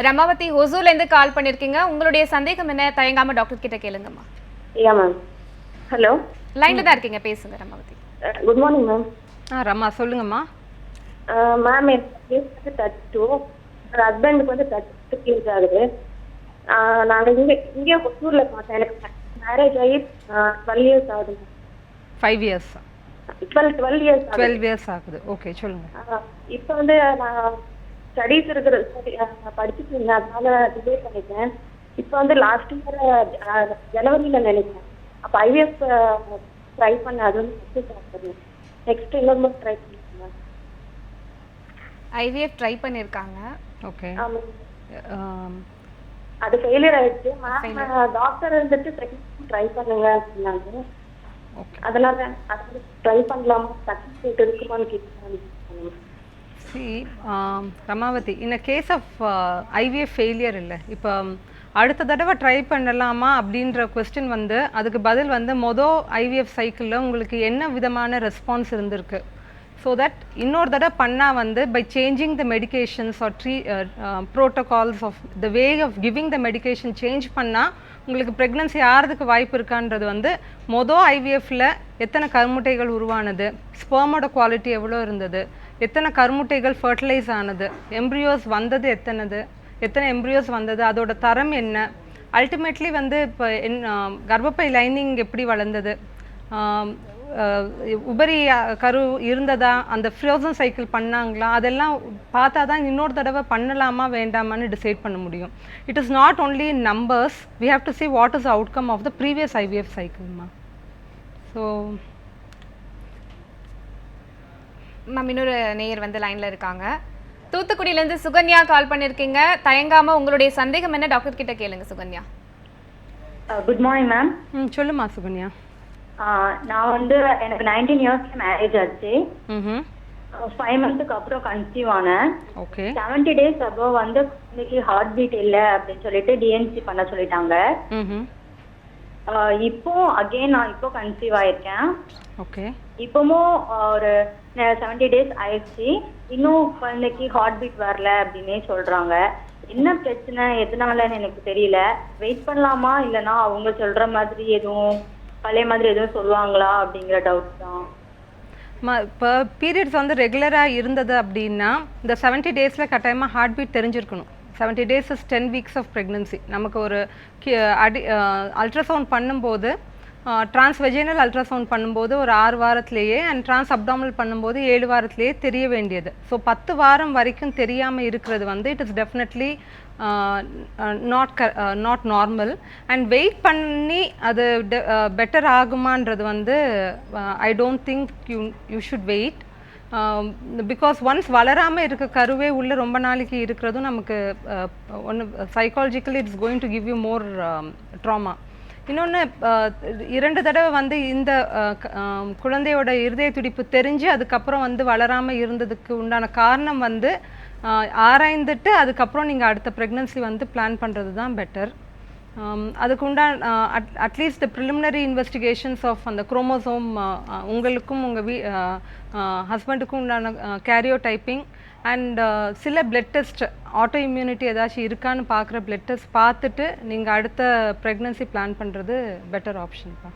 ரமாவதி ஹொசூர்லேருந்து கால் பண்ணியிருக்கீங்க, உங்களுடைய சந்தேகம் என்ன? தயங்காமல் டாக்டர் கிட்ட கேளுங்கம்மா. Yeah ma'am. ஹலோ, லைனில் தான் இருக்கீங்க, பேசுங்க Ramavati. Good morning ma'am. Rama சொல்லுங்கம்மா. மேம் எனக்கு ஏஜ் வந்து 32, ஹஸ்பண்டுக்கு வந்து 32 இயர்ஸ் ஆகுது. நாங்கள் இங்கே ஒசூரில் பார்த்தேன். எனக்கு மேரேஜ் ஆகி 12 இயர்ஸ் ஆகுது. 5 இயர்ஸ் 12 இயர்ஸ் ஆகுது. 12 இயர்ஸ் ஆகுது. ஓகே சொல்லுங்கள். இப்போ வந்து நான் ஸ்டடீஸ் இருக்கிற படிச்சுட்டு இருந்தேன், அதனால டிலே பண்ணிட்டேன். இப்போ வந்து லாஸ்ட் இயர் ஜனவரியில் நினைக்கிறேன். அப்போ ஐவிஎஃப் ட்ரை பண்ண, அது வந்து சக்ஸஸ் ஆகுது. நெக்ஸ்ட் இன்னொரு ட்ரை பண்ணிருக்கேன். ஐவிஎஃப் ட்ரை பண்ணியிருக்காங்க. ஓகே. அது ஃபெயிலியர் ஆயிடுச்சு. மேம் டாக்டர் இருந்துட்டு செகண்ட் ட்ரை பண்ணுங்க அப்படின்னாங்க. அதனால அது ட்ரை பண்ணலாமா, சர்டிஃபிகேட் இருக்குமான்னு கேட்குறாங்க. See, Ramavati, in a case of IVF failure இல்லை, இப்போ அடுத்த தடவை ட்ரை பண்ணலாமா அப்படின்ற கொஸ்டின் வந்து அதுக்கு பதில் வந்து ஐவிஎஃப் சைக்கிளில் உங்களுக்கு என்ன விதமான ரெஸ்பான்ஸ் இருந்திருக்கு, ஸோ தட் இன்னொரு தடவை பண்ணால் வந்து by changing the medications or protocols of the way of giving the medication change பண்ணால் உங்களுக்கு ப்ரெக்னன்சி ஆகிறதுக்கு வாய்ப்பு இருக்கான்றது வந்து ஐவிஎஃப்பில் எத்தனை கருமுட்டைகள் உருவானது, ஸ்பெர்மோட குவாலிட்டி எவ்வளோ இருந்தது, எத்தனை கருமுட்டைகள் ஃபர்டிலைஸ் ஆனது, எம்ப்ரியோஸ் வந்தது எத்தனை எம்ப்ரியோஸ் வந்தது, அதோட தரம் என்ன, அல்டிமேட்லி வந்து இப்போ கர்ப்பப்பை லைனிங் எப்படி வளர்ந்தது, உபரி கரு இருந்ததா, அந்த ஃப்ரோசன் சைக்கிள் பண்ணாங்களா, அதெல்லாம் பார்த்தா தான் இன்னொரு தடவை பண்ணலாமா வேண்டாமான்னு டிசைட் பண்ண முடியும். It is not only in numbers, we have to see what is the outcome of the previous IVF சைக்கிள்மா. ஸோ மேம், இன்னொரு நேயர் வந்து லைனில் இருக்காங்க. தூத்துக்குடியிலேருந்து சுகன்யா கால் பண்ணியிருக்கீங்க. தயங்காமல் உங்களுடைய சந்தேகம் என்ன டாக்டர் கிட்ட கேளுங்க சுகன்யா. Good morning ma'am. சொல்லுமா சுகன்யா. நான் வந்து எனக்கு 19 இயர்ஸ்ல மேரேஜ் ஆச்சு. 5 மந்த்துக்கு அப்புறம் கன்சீவ் ஆனேன். ஓகே. 70 டேஸ் அபோவ் வந்து இன்னைக்கு ஹார்ட் பீட் இல்லை அப்படின்னு சொல்லிட்டு டிஎன்சி பண்ண சொல்லிட்டாங்க. இப்போ அகெயின் நான் இப்போ கன்சீவ் ஆயிருக்கேன். ஓகே. இப்போவும் ஒரு 70 டேஸ் ஆயிடுச்சு, இன்னும் குழந்தைக்கு ஹார்ட் பீட் வரல அப்படின்னே சொல்றாங்க. என்ன பிரச்சனை, எதனாலன்னு எனக்கு தெரியல. வெயிட் பண்ணலாமா இல்லைன்னா அவங்க சொல்ற மாதிரி எதுவும் பழைய மாதிரி எதுவும் சொல்லுவாங்களா அப்படிங்கிற டவுட் தான். இப்போ பீரியட்ஸ் வந்து ரெகுலராக இருந்தது அப்படின்னா இந்த 70 டேஸில் கட்டாயமாக ஹார்ட் பீட் தெரிஞ்சிருக்கணும். 70 days is 10 weeks of pregnancy. நமக்கு ஒரு அல்ட்ராசவுண்ட் பண்ணும்போது, டிரான்ஸ்வெஜினல் அல்ட்ராசவுண்ட் பண்ணும்போது ஒரு 6 வாரத்திலேயே அண்ட் டிரான்ஸ் அப்டாமல் பண்ணும்போது 7 வாரத்திலேயே தெரிய வேண்டியது. ஸோ 10 வாரம் வரைக்கும் தெரியாமல் இருக்கிறது வந்து it is definitely not normal. And wait பண்ணி அது பெட்டர் ஆகுமான்றது வந்து I don't think you should wait. Because once வளராமல் இருக்க கருவே உள்ள ரொம்ப நாளைக்கு இருக்கிறதும் நமக்கு ஒன்று psychologically it's going to give you more trauma. இன்னொன்று 2 தடவை வந்து இந்த குழந்தையோட இருதய துடிப்பு தெரிஞ்சு அதுக்கப்புறம் வந்து வளராமல் இருந்ததுக்கு உண்டான காரணம் வந்து ஆராய்ந்துட்டு அதுக்கப்புறம் நீங்கள் அடுத்த ப்ரெக்னன்சி வந்து பிளான் பண்ணுறது தான் பெட்டர். அதுக்கு உண்டான அட்லீஸ்ட் ப்ரிலிமினரி இன்வெஸ்டிகேஷன்ஸ் ஆஃப் அந்த குரோமோசோம் உங்களுக்கும் உங்கள் ஹஸ்பண்டுக்கும் உண்டான கேரியோடைப்பிங் அண்ட் சில பிளட் டெஸ்ட் ஆட்டோ இம்யூனிட்டி ஏதாச்சும் இருக்கான்னு பார்க்குற பிளட் டெஸ்ட் பார்த்துட்டு நீங்கள் அடுத்த ப்ரெக்னன்சி பிளான் பண்ணுறது பெட்டர் ஆப்ஷன்ப்பா.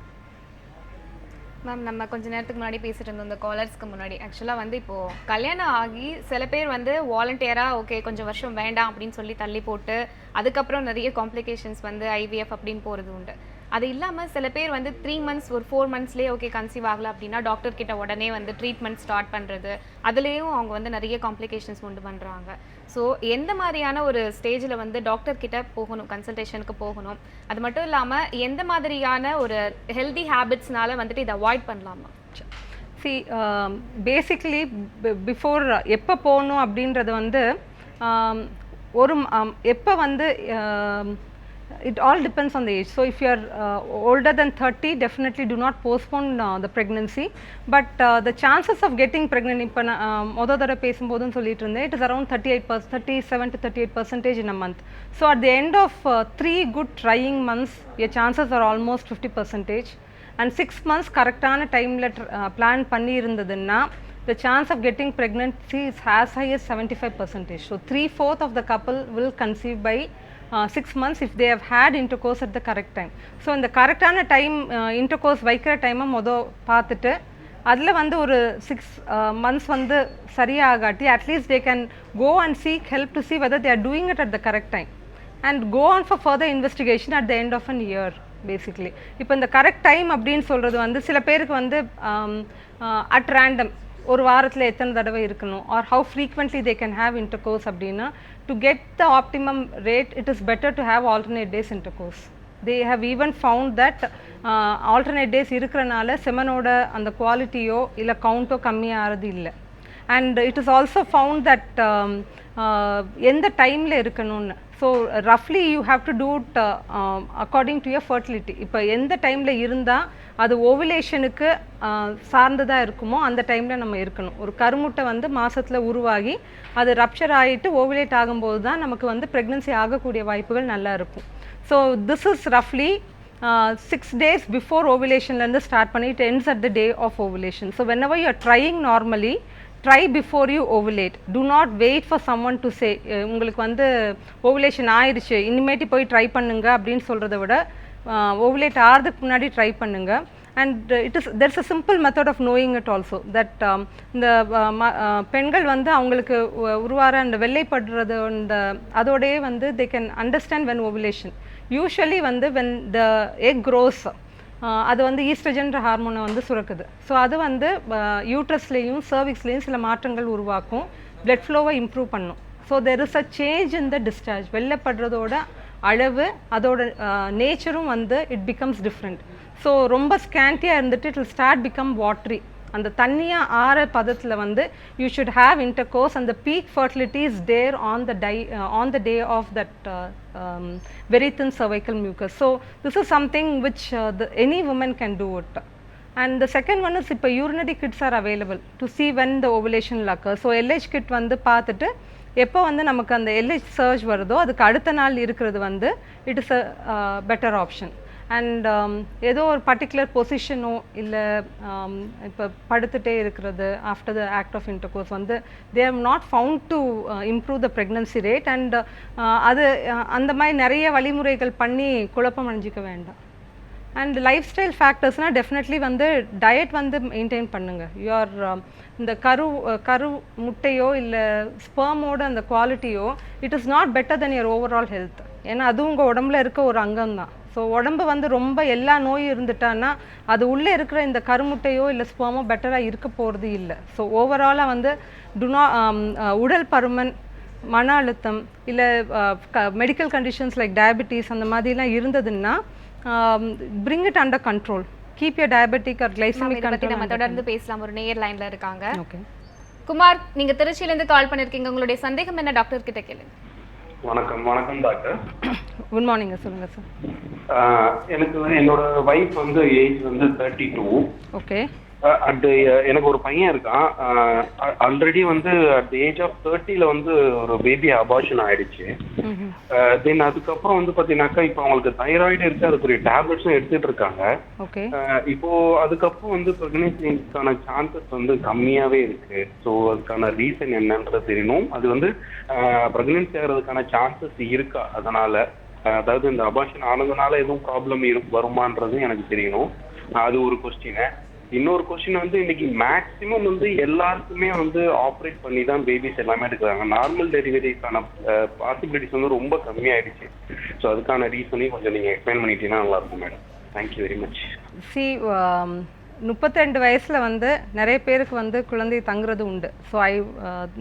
மேம், நம்ம கொஞ்ச நேரத்துக்கு முன்னாடி பேசிட்டு இருந்தோம் இந்த காலர்ஸ்க்கு முன்னாடி. ஆக்சுவலாக வந்து இப்போது கல்யாணம் ஆகி சில பேர் வந்து வாலண்டியராக ஓகே கொஞ்சம் வருஷம் வேண்டாம் அப்படின்னு சொல்லி தள்ளி போட்டு அதுக்கப்புறம் நிறைய காம்ப்ளிகேஷன்ஸ் வந்து ஐவிஎஃப் அப்படின்னு போகிறது உண்டு. அது இல்லாமல் சில பேர் வந்து 3 months ஒரு 4 monthsலேயே ஓகே கன்சீவ் ஆகலை அப்படின்னா டாக்டர் கிட்ட உடனே வந்து ட்ரீட்மெண்ட் ஸ்டார்ட் பண்ணுறது, அதுலேயும் அவங்க வந்து நிறைய காம்ப்ளிகேஷன்ஸ் உண்டு பண்ணுறாங்க. ஸோ எந்த மாதிரியான ஒரு ஸ்டேஜில் வந்து டாக்டர் கிட்ட போகணும், கன்சல்டேஷனுக்கு போகணும், அது மட்டும் இல்லாமல் எந்த மாதிரியான ஒரு ஹெல்தி ஹேபிட்ஸ்னால வந்துட்டு இதை அவாய்ட் பண்ணலாமா? சி பேசிக்லி பிஃபோர் எப்போ போகணும் அப்படின்றது வந்து ஒரு எப்போ வந்து it all depends on the age. So if you are older than 30, definitely do not postpone the pregnancy. But the chances of getting pregnant, இப்போ மொதல் தடவை பேசும்போதுன்னு சொல்லிட்டு இருந்தேன், it is around 37 to 38% in a month. So at the end of 3 good trying months, your chances are almost 50%. And 6 months கரெக்டான டைமில் plan பண்ணி இருந்ததுன்னா the chance of getting pregnancy is as high as 75%. So 3/4 of the couple will conceive by 6 months if they have had intercourse at the correct time. So இந்த கரெக்டான time intercourse வைக்கிற டைமை பார்த்துட்டு அதில் வந்து ஒரு 6 months வந்து சரியாகாட்டி at least they can go and seek help to see whether they are doing it at the correct time and go on for further investigation at the end of an year basically. இப்போ இந்த correct time அப்படின்னு சொல்கிறது வந்து சில பேருக்கு வந்து at random ஒரு வாரத்தில் எத்தனை தடவை இருக்கணும் or how frequently they can have intercourse அப்படின்னா to get the optimum rate it is better to have alternate days intercourse. They have even found that alternate days இருக்கிறனால செமனோட அந்த குவாலிட்டியோ இல்லை கவுண்ட்டோ கம்மியாகிறது இல்லை. And it is also found that எந்த டைமில் இருக்கணும்னு. So ரஃப்லி you have to do it according to your fertility. இப்போ எந்த டைமில் இருந்தால் அது ஓவுலேஷனுக்கு சார்ந்ததாக இருக்குமோ அந்த டைமில் நம்ம இருக்கணும். ஒரு கருமுட்டை வந்து மாதத்தில் உருவாகி அது ரப்சர் ஆகிட்டு ஓவுலேட் ஆகும்போது தான் நமக்கு வந்து ப்ரெக்னென்சி ஆகக்கூடிய வாய்ப்புகள் நல்லா இருக்கும். ஸோ திஸ் இஸ் ரஃப்லி 6 days before ovulationலேருந்து ஸ்டார்ட் பண்ணி it ends at the day of ovulation. So whenever you are trying normally, try before you ovulate. Do not wait for someone to say உங்களுக்கு வந்து ovulation ஆயிடுச்சு இனிமேட்டு போய் try பண்ணுங்க அப்படின்னு சொல்கிறத விட ovulate ஆகிறதுக்கு முன்னாடி ட்ரை பண்ணுங்க. And there's a simple method of knowing it also that இந்த பெண்கள் வந்து அவங்களுக்கு உருவார அந்த வெள்ளைப்படுறது அந்த அதோடயே வந்து they can understand when ovulation. Usually வந்து when the egg grows அது வந்து ஈஸ்ட்ரஜன்ற ஹார்மோனை வந்து சுரக்குது. ஸோ அது வந்து யூட்ரஸ்லேயும் சர்விக்ஸ்லேயும் சில மாற்றங்கள் உருவாக்கும், பிளட் ஃப்ளோவை இம்ப்ரூவ் பண்ணும். So there is a change in the discharge. வெள்ளப்படுறதோட அளவு அதோட நேச்சரும் வந்து இட் பிகம்ஸ் டிஃப்ரெண்ட். ஸோ ரொம்ப ஸ்கேண்டியாக இருந்துட்டு it will start become watery. அந்த தண்ணியாக ஆற பதத்தில் வந்து you should have intercourse and the peak fertility is there on the day of that very thin cervical mucus. So this is something which any woman can do it. And the second one is இப்போ urinary kits are available to see when the ovulation occurs. So LH kit வந்து பார்த்துட்டு எப்போ வந்து நமக்கு அந்த LH surge வருதோ அதுக்கு அடுத்த நாள் இருக்கிறது வந்து it is a better option. And ஏதோ ஒரு பர்டிகுலர் பொசிஷனோ இல்லை இப்போ படுத்துகிட்டே இருக்கிறது after the act of intercourse வந்து they have not found to improve the pregnancy rate. And அது அந்த மாதிரி நிறைய வழிமுறைகள் பண்ணி குழப்பம் அடைஞ்சிக்க வேண்டாம். அண்ட் லைஃப் ஸ்டைல் ஃபேக்டர்ஸ்னால் டெஃபினெட்லி வந்து டயட் வந்து மெயின்டைன் பண்ணுங்கள். யூஆர் இந்த கரு முட்டையோ இல்லை ஸ்பெர்மோட அந்த குவாலிட்டியோ it is not better then your overall health. ஏன்னா அது உங்கள் உடம்புல இருக்க ஒரு அங்கம் தான். ஸோ உடம்பு வந்து ரொம்ப எல்லா நோயும் இருந்துட்டான்னா அது உள்ளே இருக்கிற இந்த கருமுட்டையோ இல்லை ஸ்பெர்மோ பெட்டராக இருக்க போகிறது இல்லை. ஸோ ஓவராலாக வந்து உடல் பருமன், மன அழுத்தம் இல்லை மெடிக்கல் கண்டிஷன்ஸ் லைக் டயபெட்டிஸ் அந்த மாதிரிலாம் இருந்ததுன்னா bring it under control. Keep your diabetic or glycemic control. நம்ம தொடர்ந்து பேசலாம். ஒரு நேயர் லைன்ல இருக்காங்க. ஓகே குமார், நீங்க திருச்சியில இருந்து கால் பண்ணிருக்கீங்க. உங்களுடைய சந்தேகம் என்ன டாக்டர் கிட்ட கேளுங்க. வணக்கம் டாக்டர். குட் மார்னிங் சொல்லுங்க சார். எனக்கு என்னோட வைஃப் வந்து ஏஜ் வந்து 32. ஓகே. எனக்கு ஒரு பையன் இருக்கான். ஆல்ரெடி வந்து அட் த ஏஜ் ஆஃப் 30ல வந்து ஒரு பேபி அபார்ஷன் ஆயிடுச்சு. தென் அதுக்கப்புறம் வந்து பாத்தீங்கன்னாக்கா இப்போ அவங்களுக்கு தைராய்டு இருக்கு, அதுக்குரிய டேப்லெட்ஸும் எடுத்துட்டு இருக்காங்க. இப்போ அதுக்கப்புறம் வந்து பிரெக்னன்சிக்கான சான்சஸ் வந்து கம்மியாவே இருக்கு. ஸோ அதுக்கான ரீசன் என்னன்றது தெரியணும். அது வந்து பிரெக்னன்சி ஆகிறதுக்கான சான்சஸ் இருக்கா, அதனால அதாவது இந்த அபார்ஷன் ஆனதுனால எதுவும் ப்ராப்ளம் வருமானது எனக்கு தெரியணும். அது ஒரு கொஸ்டின். இன்னொரு கொஸ்டின் வந்து இன்னைக்கு மேக்சிமம் வந்து எல்லாருக்குமே வந்து ஆப்ரேட் பண்ணி தான் பேபிஸ் எல்லாமே எடுக்கிறாங்க. நார்மல் டெலிவரிக்கான பாசிபிலிட்டிஸ் வந்து ரொம்ப கம்மியாயிடுச்சு. ஸோ அதுக்கான ரீசனையும் கொஞ்சம் நீங்கள் எக்ஸ்பிளைன் பண்ணிட்டீங்கன்னா நல்லா இருக்கும் மேடம். Thank you very much. 32 வயசில் வந்து நிறைய பேருக்கு வந்து குழந்தை தங்குறது உண்டு. ஸோ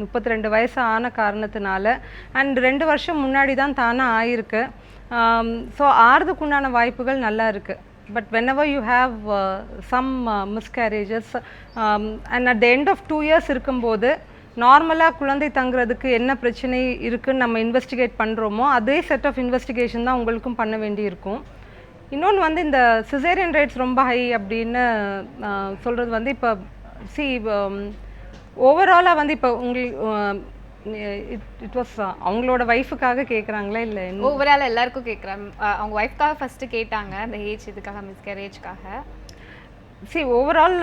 32 வயசு ஆன காரணத்தினால அண்ட் 2 வருஷம் முன்னாடி தான் தானாக ஆயிருக்கு. ஸோ ஆறுதுக்குண்டான வாய்ப்புகள் நல்லா இருக்குது. But whenever you have some miscarriages and at the end of 2 years இருக்கும்போது நார்மலாக குழந்தை தங்குறதுக்கு என்ன பிரச்சனை இருக்குன்னு நம்ம இன்வெஸ்டிகேட் பண்ணுறோமோ அதே செட் ஆஃப் இன்வெஸ்டிகேஷன் தான் உங்களுக்கும் பண்ண வேண்டி இருக்கும். இன்னொன்று வந்து இந்த சிசேரியன் ரேட்ஸ் ரொம்ப ஹை அப்படின்னு சொல்கிறது வந்து இப்போ ஓவராலாக வந்து இப்போ இட் வாஸ் அவங்களோட ஒய்ஃபுக்காக கேட்குறாங்களா இல்லை ஓவரால் எல்லாருக்கும் கேட்குறாங்க. அவங்க ஒய்ஃப்காக ஃபஸ்ட்டு கேட்டாங்க அந்த ஏஜ் இதுக்காக மிஸ்கேரேஜ்க்காக. overall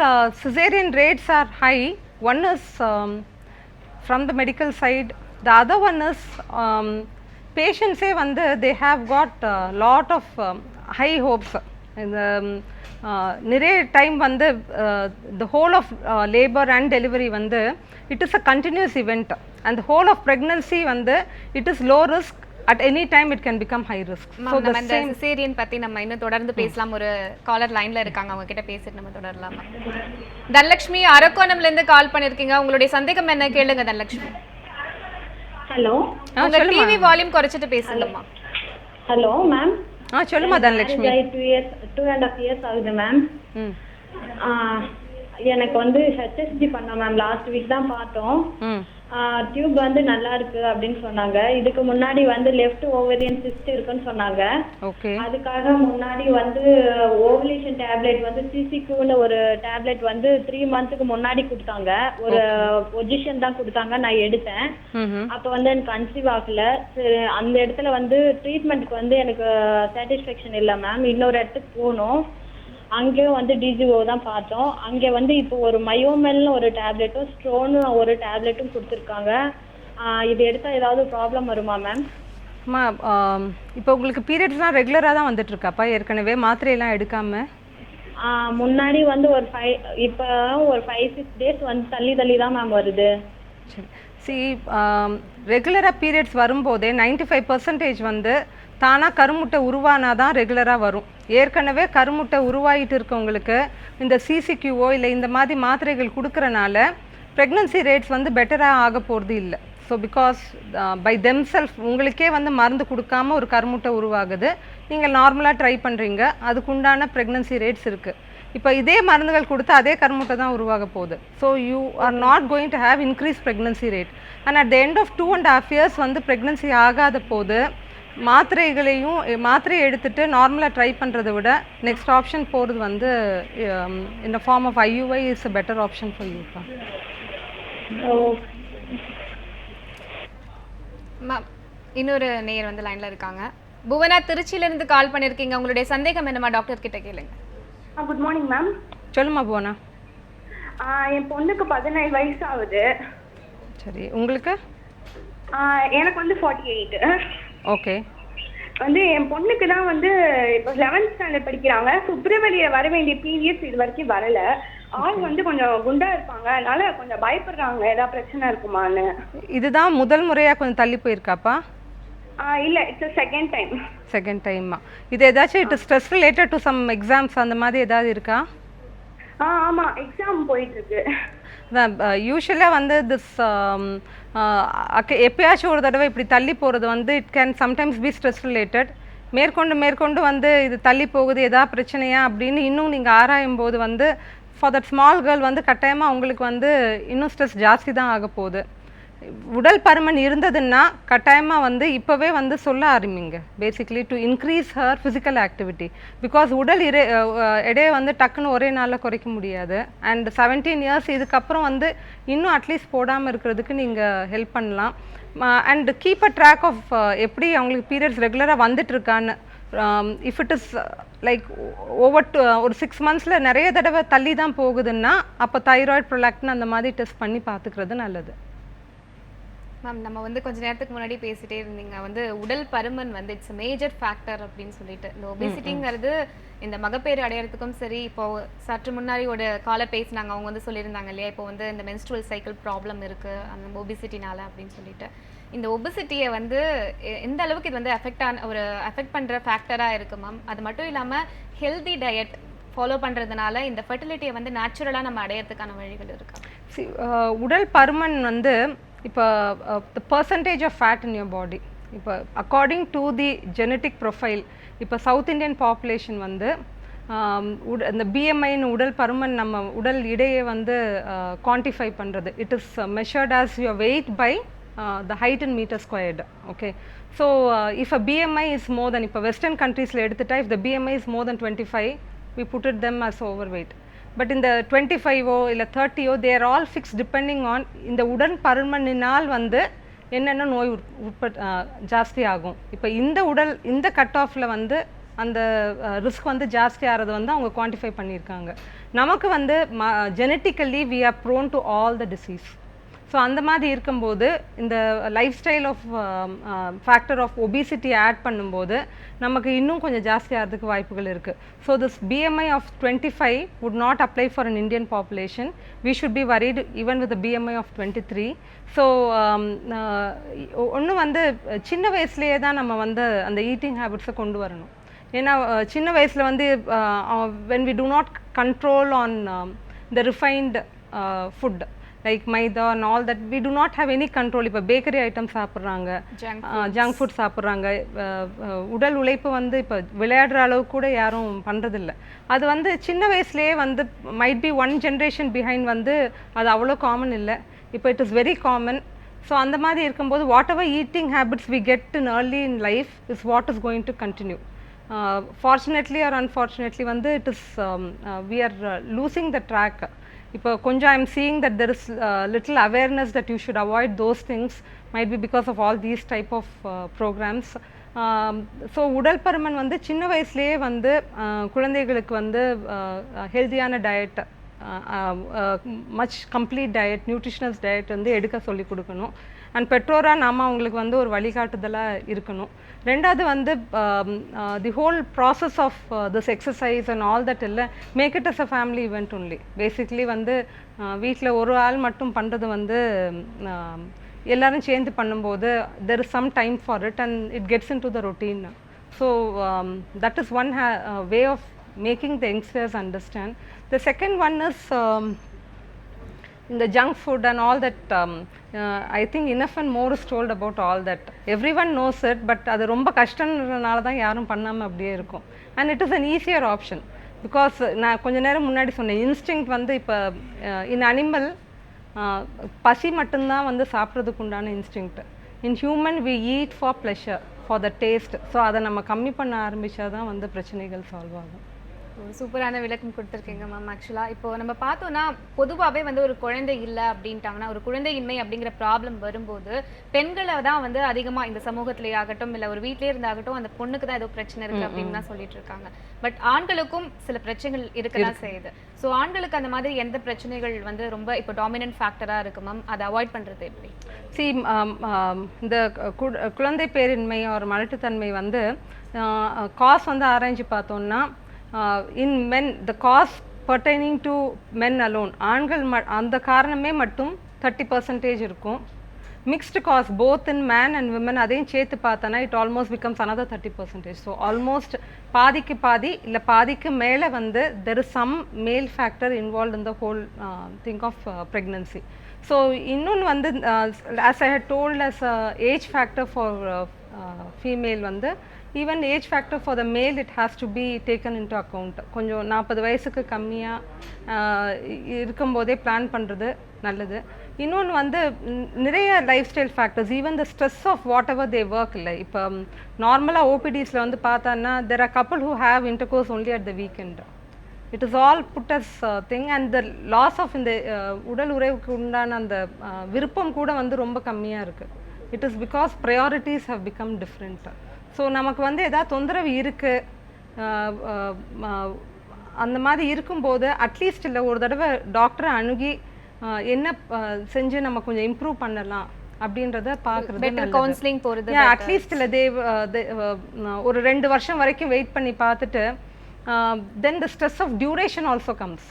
cesarean rates are high. One is from the medical side. The other one is patients say they have got a lot of high hopes. நிறைய டைம் வந்து the whole of labor and delivery வந்து it is a continuous event and the whole of pregnancy வந்து it is low risk. At any time it can become high risk. So the same cesarean பத்தி நம்ம இன்னும் தொடர்ந்து பேசலாம். ஒரு collar லைன்ல இருக்காங்க, அவங்க கிட்ட பேசிட்டு நம்ம தொடரலாம். தனலட்சுமி அரக்கோணம்ல இருந்து கால் பண்ணிருக்கீங்க. உங்களுடைய சந்தேகம் என்ன கேளுங்க தனலட்சுமி. ஹலோ, உங்க டிவி வால்யூம் குறைச்சிட்டு பேசுங்கம்மா. Hello ma'am. சொல்லுமா தனலட்சுமி. 2.5 years ஆகுது மேம். எனக்கு வந்து HSG பண்ணோம் மேம். லாஸ்ட் வீக் தான் பார்த்தோம். டியூப் வந்து நல்லா இருக்கு அப்படின்னு சொன்னாங்க. இதுக்கு முன்னாடி வந்து லெஃப்ட் ஓவரியன் சிஸ்ட் இருக்குன்னு சொன்னாங்க. அதுக்காக முன்னாடி வந்து ஓவலேஷன் டேப்லெட் வந்து சிசிக்யூன்னு ஒரு டேப்லெட் வந்து 3 மந்த்ஸ்க்கு முன்னாடி கொடுத்தாங்க. ஒரு பொசிஷன் தான் கொடுத்தாங்க, நான் எடுத்தேன். அப்ப வந்து எனக்கு கன்சீவ் ஆகல. அந்த இடத்துல வந்து ட்ரீட்மெண்ட்க்கு வந்து எனக்கு சாட்டிஸ்ஃபேக்ஷன் இல்லை மேம். இன்னொரு இடத்துக்கு போகணும். அங்கேயும் வந்து டிஜிஓ தான் பார்த்தோம். அங்கே வந்து இப்போ ஒரு மயோமெல்னு ஒரு டேப்லெட்டும் ஸ்ட்ரோன்னு ஒரு டேப்லெட்டும் கொடுத்துருக்காங்க. இது எடுத்தால் ஏதாவது ப்ராப்ளம் வருமா மேம்? அம்மா, இப்போ உங்களுக்கு பீரியட்ஸ்லாம் ரெகுலராக தான் வந்துட்டு இருக்காப்பா? ஏற்கனவே மாத்திரையெல்லாம் எடுக்காம? முன்னாடி வந்து ஒரு 5-6 டேஸ் வந்து தள்ளி தான் மேம் வருது. சரி, ரெகுலராக பீரியட்ஸ் வரும்போதே 95% வந்து தானாக கருமுட்டை உருவானாதான் ரெகுலராக வரும். ஏற்கனவே கருமுட்டை உருவாகிட்டு இருக்கவங்களுக்கு இந்த சிசிக்யூஓ இல்லை இந்த மாதிரி மாத்திரைகள் கொடுக்குறனால ப்ரெக்னன்சி ரேட்ஸ் வந்து பெட்டராக ஆக போகிறது இல்லை. ஸோ பிகாஸ் பை தெம்செல்ஃப் உங்களுக்கே வந்து மருந்து கொடுக்காம ஒரு கருமுட்டை உருவாகுது. நீங்கள் நார்மலாக ட்ரை பண்ணுறீங்க, அதுக்குண்டான ப்ரெக்னன்சி ரேட்ஸ் இருக்குது. இப்போ இதே மருந்துகள் கொடுத்து அதே கருமுட்டை தான் உருவாக போகுது. So you are not going to have increase pregnancy rate. And at the end of 2.5 years வந்து ப்ரெக்னன்சி ஆகாத போது மாத்திரையை எடுத்துட்டு நார்மலாக ட்ரை பண்ணுறதை விட நெக்ஸ்ட் ஆப்ஷன் போகிறது வந்து இந்த form of IUI is a better option for you. இன்னொரு நேயர் வந்து லைன்ல இருக்காங்க. புவனா திருச்சியில இருந்து கால் பண்ணிருக்கீங்க. உங்களுடைய சந்தேகம் என்னமா டாக்டர் கிட்ட கேளுங்க. Good morning ma'am. சொல்லுமா புவனா. என் பொண்ணுக்கு 17 வயசு ஆகுது. சரி, உங்களுக்கு? எனக்கு வந்து 48. ஓகே. வந்து என் பொண்ணுக்கு தான் வந்து இப்போ 11th ஸ்டாண்டர்ட் படிக்கிறாங்க. பிப்ரவரியில் வர வேண்டிய பீரியட்ஸ் இது வரைக்கும் வரல. ஆள் வந்து கொஞ்சம் குண்டா இருப்பாங்க, அதனால கொஞ்சம் பயப்படுறாங்க ஏதாவது பிரச்சனை இருக்குமான்னு. இதுதான் முதல் முறையாக கொஞ்சம் தள்ளி போயிருக்காப்பா? இல்லை, இட்ஸ் செகண்ட் டைம். செகண்ட் டைமா? இது ஏதாச்சும் it stress related to some exams அந்த மாதிரி ஏதாவது இருக்கா? ஆமாம், எக்ஸாம் போயிட்டுருக்கு. யூஸ்வலாக வந்து திஸ் எப்பயாச்சும் ஒரு தடவை இப்படி தள்ளி போகிறது வந்து it can sometimes be stress related. மேற்கொண்டு வந்து இது தள்ளி போகுது ஏதாவது பிரச்சனையா அப்படின்னு இன்னும் நீங்கள் ஆராயும் போது வந்து ஃபார் தட் ஸ்மால் கேர்ள் வந்து கட்டாயமாக அவங்களுக்கு வந்து இன்னும் ஸ்ட்ரெஸ் ஜாஸ்தி தான் ஆக போகுது. உடல் பருமன் இருந்ததுன்னா கட்டாயமாக வந்து இப்போவே வந்து சொல்ல ஆரம்பிங்க. Basically to increase her physical activity. Because உடல் எடையை வந்து டக்குன்னு ஒரே நாளில் குறைக்க முடியாது. அண்ட் 17 years இதுக்கப்புறம் வந்து இன்னும் அட்லீஸ்ட் போடாமல் இருக்கிறதுக்கு நீங்கள் ஹெல்ப் பண்ணலாம். And keep a track of எப்படி அவங்களுக்கு பீரியட்ஸ் ரெகுலராக வந்துட்டுருக்கான்னு. இஃப் இட் இஸ் லைக் ஒரு 6 months நிறைய தடவை தள்ளி தான் போகுதுன்னா அப்போ தைராய்டு ப்ரொலாக்டின் அந்த மாதிரி டெஸ்ட் பண்ணி பார்த்துக்கிறது நல்லது. மேம், நம்ம வந்து கொஞ்ச நேரத்துக்கு முன்னாடி பேசிட்டே இருந்தீங்க வந்து உடல் பருமன் வந்து இட்ஸ் மேஜர் ஃபேக்டர் அப்படின்னு சொல்லிட்டு. இந்த ஒபிசிட்டிங்கிறது இந்த மகப்பேறு அடையிறதுக்கும் சரி, இப்போ சற்று முன்னாடி ஒரு காலர் பேசினாங்க, அவங்க வந்து சொல்லியிருந்தாங்க இல்லையா, இப்போ வந்து இந்த மென்ஸ்ட்ருவல் சைக்கிள் ப்ராப்ளம் இருக்கு அந்த ஒபிசிட்டினால அப்படின்னு சொல்லிட்டு. இந்த ஒபிசிட்டியை வந்து எந்த அளவுக்கு இது வந்து அஃபெக்ட் பண்ணுற ஃபேக்டராக இருக்கு மேம்? அது மட்டும் இல்லாமல் ஹெல்தி டயட் ஃபாலோ பண்ணுறதுனால இந்த ஃபெர்டிலிட்டியை வந்து நேச்சுரலாக நம்ம அடையிறதுக்கான வழிகள் இருக்கா? உடல் பருமன் வந்து இப்போ the percentage of fat in your body, இப்போ according to the genetic profile, இப்போ சவுத் இந்தியன் பாப்புலேஷன் வந்து இந்த பிஎம்ஐன்னு உடல் பருமன் நம்ம உடல் இடையே வந்து குவான்டிஃபை பண்ணுறது. It is measured as your weight by the height in meter squared. Okay, so if a BMI is more than, இப்போ western countries la எடுத்துட்டா, if the BMI is more than 25 we put it them as overweight. But in the 25 இல்ல 30 they are all fixed depending on இந்த உடன் பருமனினால் வந்து என்னென்ன நோய் ஜாஸ்தி ஆகும். இப்போ இந்த கட் ஆஃப்ல வந்து அந்த ரிஸ்க் வந்து ஜாஸ்தி ஆகிறது வந்து அவங்க குவான்டிஃபை பண்ணியிருக்காங்க. நமக்கு வந்து genetically we are prone to all the disease. So அந்த மாதிரி இருக்கும்போது இந்த lifestyle of factor of obesity add பண்ணும்போது நமக்கு இன்னும் கொஞ்சம் ஜாஸ்தி ஆகிறதுக்கு வாய்ப்புகள் இருக்குது. So this BMI of 25 would not apply for an Indian population. We should be worried even with the BMI of 23. So ஒன்று வந்து சின்ன வயசுலேயே தான் நம்ம வந்து அந்த ஈட்டிங் ஹேபிட்ஸை கொண்டு வரணும். ஏன்னா சின்ன வயசில் வந்து when we do not control on the refined food like maida and all that, we do not have any control. இப்போ பேக்கரி ஐட்டம்ஸ் சாப்பிட்றாங்க, ஜங்க் ஃபுட் சாப்பிட்றாங்க, உடல் உழைப்பு வந்து இப்போ விளையாடுற அளவு கூட யாரும் பண்ணுறதில்ல. அது வந்து சின்ன வயசுலேயே வந்து might be one generation behind வந்து அது அவ்வளோ காமன் இல்லை. இப்போ it is very common. So அந்த மாதிரி இருக்கும்போது whatever eating habits we get in early in life is what is going to continue. Fortunately or unfortunately வந்து it is we are losing the track. இப்போ கொஞ்சம் I'm seeing that there is little awareness that you should avoid those things, might be because of all these type of programs. So உடல் பருமன் வந்து சின்ன வயசுலேயே வந்து குழந்தைகளுக்கு வந்து ஹெல்தியான diet, much complete diet, nutritious diet வந்து எடுக்க சொல்லி கொடுக்கணும். அண்ட் பெற்றோராக நாம் அவங்களுக்கு வந்து ஒரு வழிகாட்டுதலாக இருக்கணும். ரெண்டாவது வந்து the whole process of this exercise and all that இல்லை, make it as a family event only. Basically வந்து வீட்டில் ஒரு ஆள் மட்டும் பண்ணுறது வந்து எல்லோரும் சேர்ந்து பண்ணும்போது there is some time for it and it gets into the routine. So that is one way of making the youngsters understand. The second one is in the junk food and all that. I think enough and more is told about all that. Everyone knows it, but அது ரொம்ப கஷ்டம்ன்றனால தான் யாரும் பண்ணாமல் அப்படியே இருக்கும். And it is an easier option because நான் கொஞ்ச நேரம் முன்னாடி சொன்னேன், இன்ஸ்டிங்க்ட் வந்து இப்போ இன் அனிமல் பசி மட்டும்தான் வந்து சாப்பிட்றதுக்கு உண்டான instinct. In human we eat for pleasure, for the taste. So அதை நம்ம கம்மி பண்ண ஆரம்பித்தா தான் வந்து பிரச்சனைகள் சால்வ் ஆகும். சூப்பரான விளக்கம் கொடுத்துருக்கீங்க மேம். ஆக்சுவலாக இப்போ நம்ம பார்த்தோன்னா பொதுவாகவே வந்து ஒரு குழந்தை இல்லை அப்படின்ட்டாங்கன்னா, ஒரு குழந்தையின்மை அப்படிங்கிற ப்ராப்ளம் வரும்போது பெண்களை தான் வந்து அதிகமாக இந்த சமூகத்திலே ஆகட்டும் இல்லை ஒரு வீட்டிலே இருந்தாகட்டும் அந்த பொண்ணுக்கு தான் ஏதோ பிரச்சனை இருக்குது அப்படின்னு தான் சொல்லிட்டு இருக்காங்க. பட் ஆண்களுக்கும் சில பிரச்சனைகள் இருக்கதான் செய்யுது. ஸோ ஆண்களுக்கு அந்த மாதிரி எந்த பிரச்சனைகள் வந்து ரொம்ப இப்போ டாமினன்ட் ஃபேக்டராக இருக்கு மேம், அதை அவாய்ட் பண்ணுறது எப்படி? இந்த குழந்தை பேரின்மை ஒரு மலட்டுத்தன்மை வந்து காஸ் வந்து ஆராய்ச்சி பார்த்தோம்னா, in men the cause pertaining to men alone, ஆண்கள் அந்த காரணமே மட்டும் 30% இருக்கும். mixed cause both in man and women அதையும் சேர்த்து பார்த்தனா it almost becomes another 30%. so almost பாதிக்கு பாதி இல்லை பாதிக்கு மேலே வந்து there is some male factor involved in the whole thing of pregnancy. so இன்னொன்று வந்து as I had told as age factor for female வந்து even age factor for the male it has to be taken into account. கொஞ்சம் 40 வயசுக்கு கம்மியாக இருக்கும்போதே plan பண்ணுறது நல்லது. இன்னொன்று வந்து நிறைய lifestyle factors, even the stress of whatever they work இல்லை. இப்போ நார்மலாக ஓபிடிஸில் வந்து பார்த்தோன்னா there are couple who have intercourse only at the weekend. it is all put as thing and the loss of இந்த உடல் உறவுக்கு உண்டான அந்த விருப்பம் கூட வந்து ரொம்ப கம்மியாக இருக்குது. it is because priorities have become different. So நமக்கு வந்து எதாவது தொந்தரவு இருக்குது அந்த மாதிரி இருக்கும்போது அட்லீஸ்ட் இல்லை ஒரு தடவை டாக்டரை அணுகி என்ன செஞ்சு நம்ம கொஞ்சம் இம்ப்ரூவ் பண்ணலாம் அப்படின்றத பார்க்குறது, கவுன்சிலிங் போகிறது. அட்லீஸ்ட் இல்லை ஒரு 2 வருஷம் வரைக்கும் வெயிட் பண்ணி பார்த்துட்டு then the stress of duration also comes.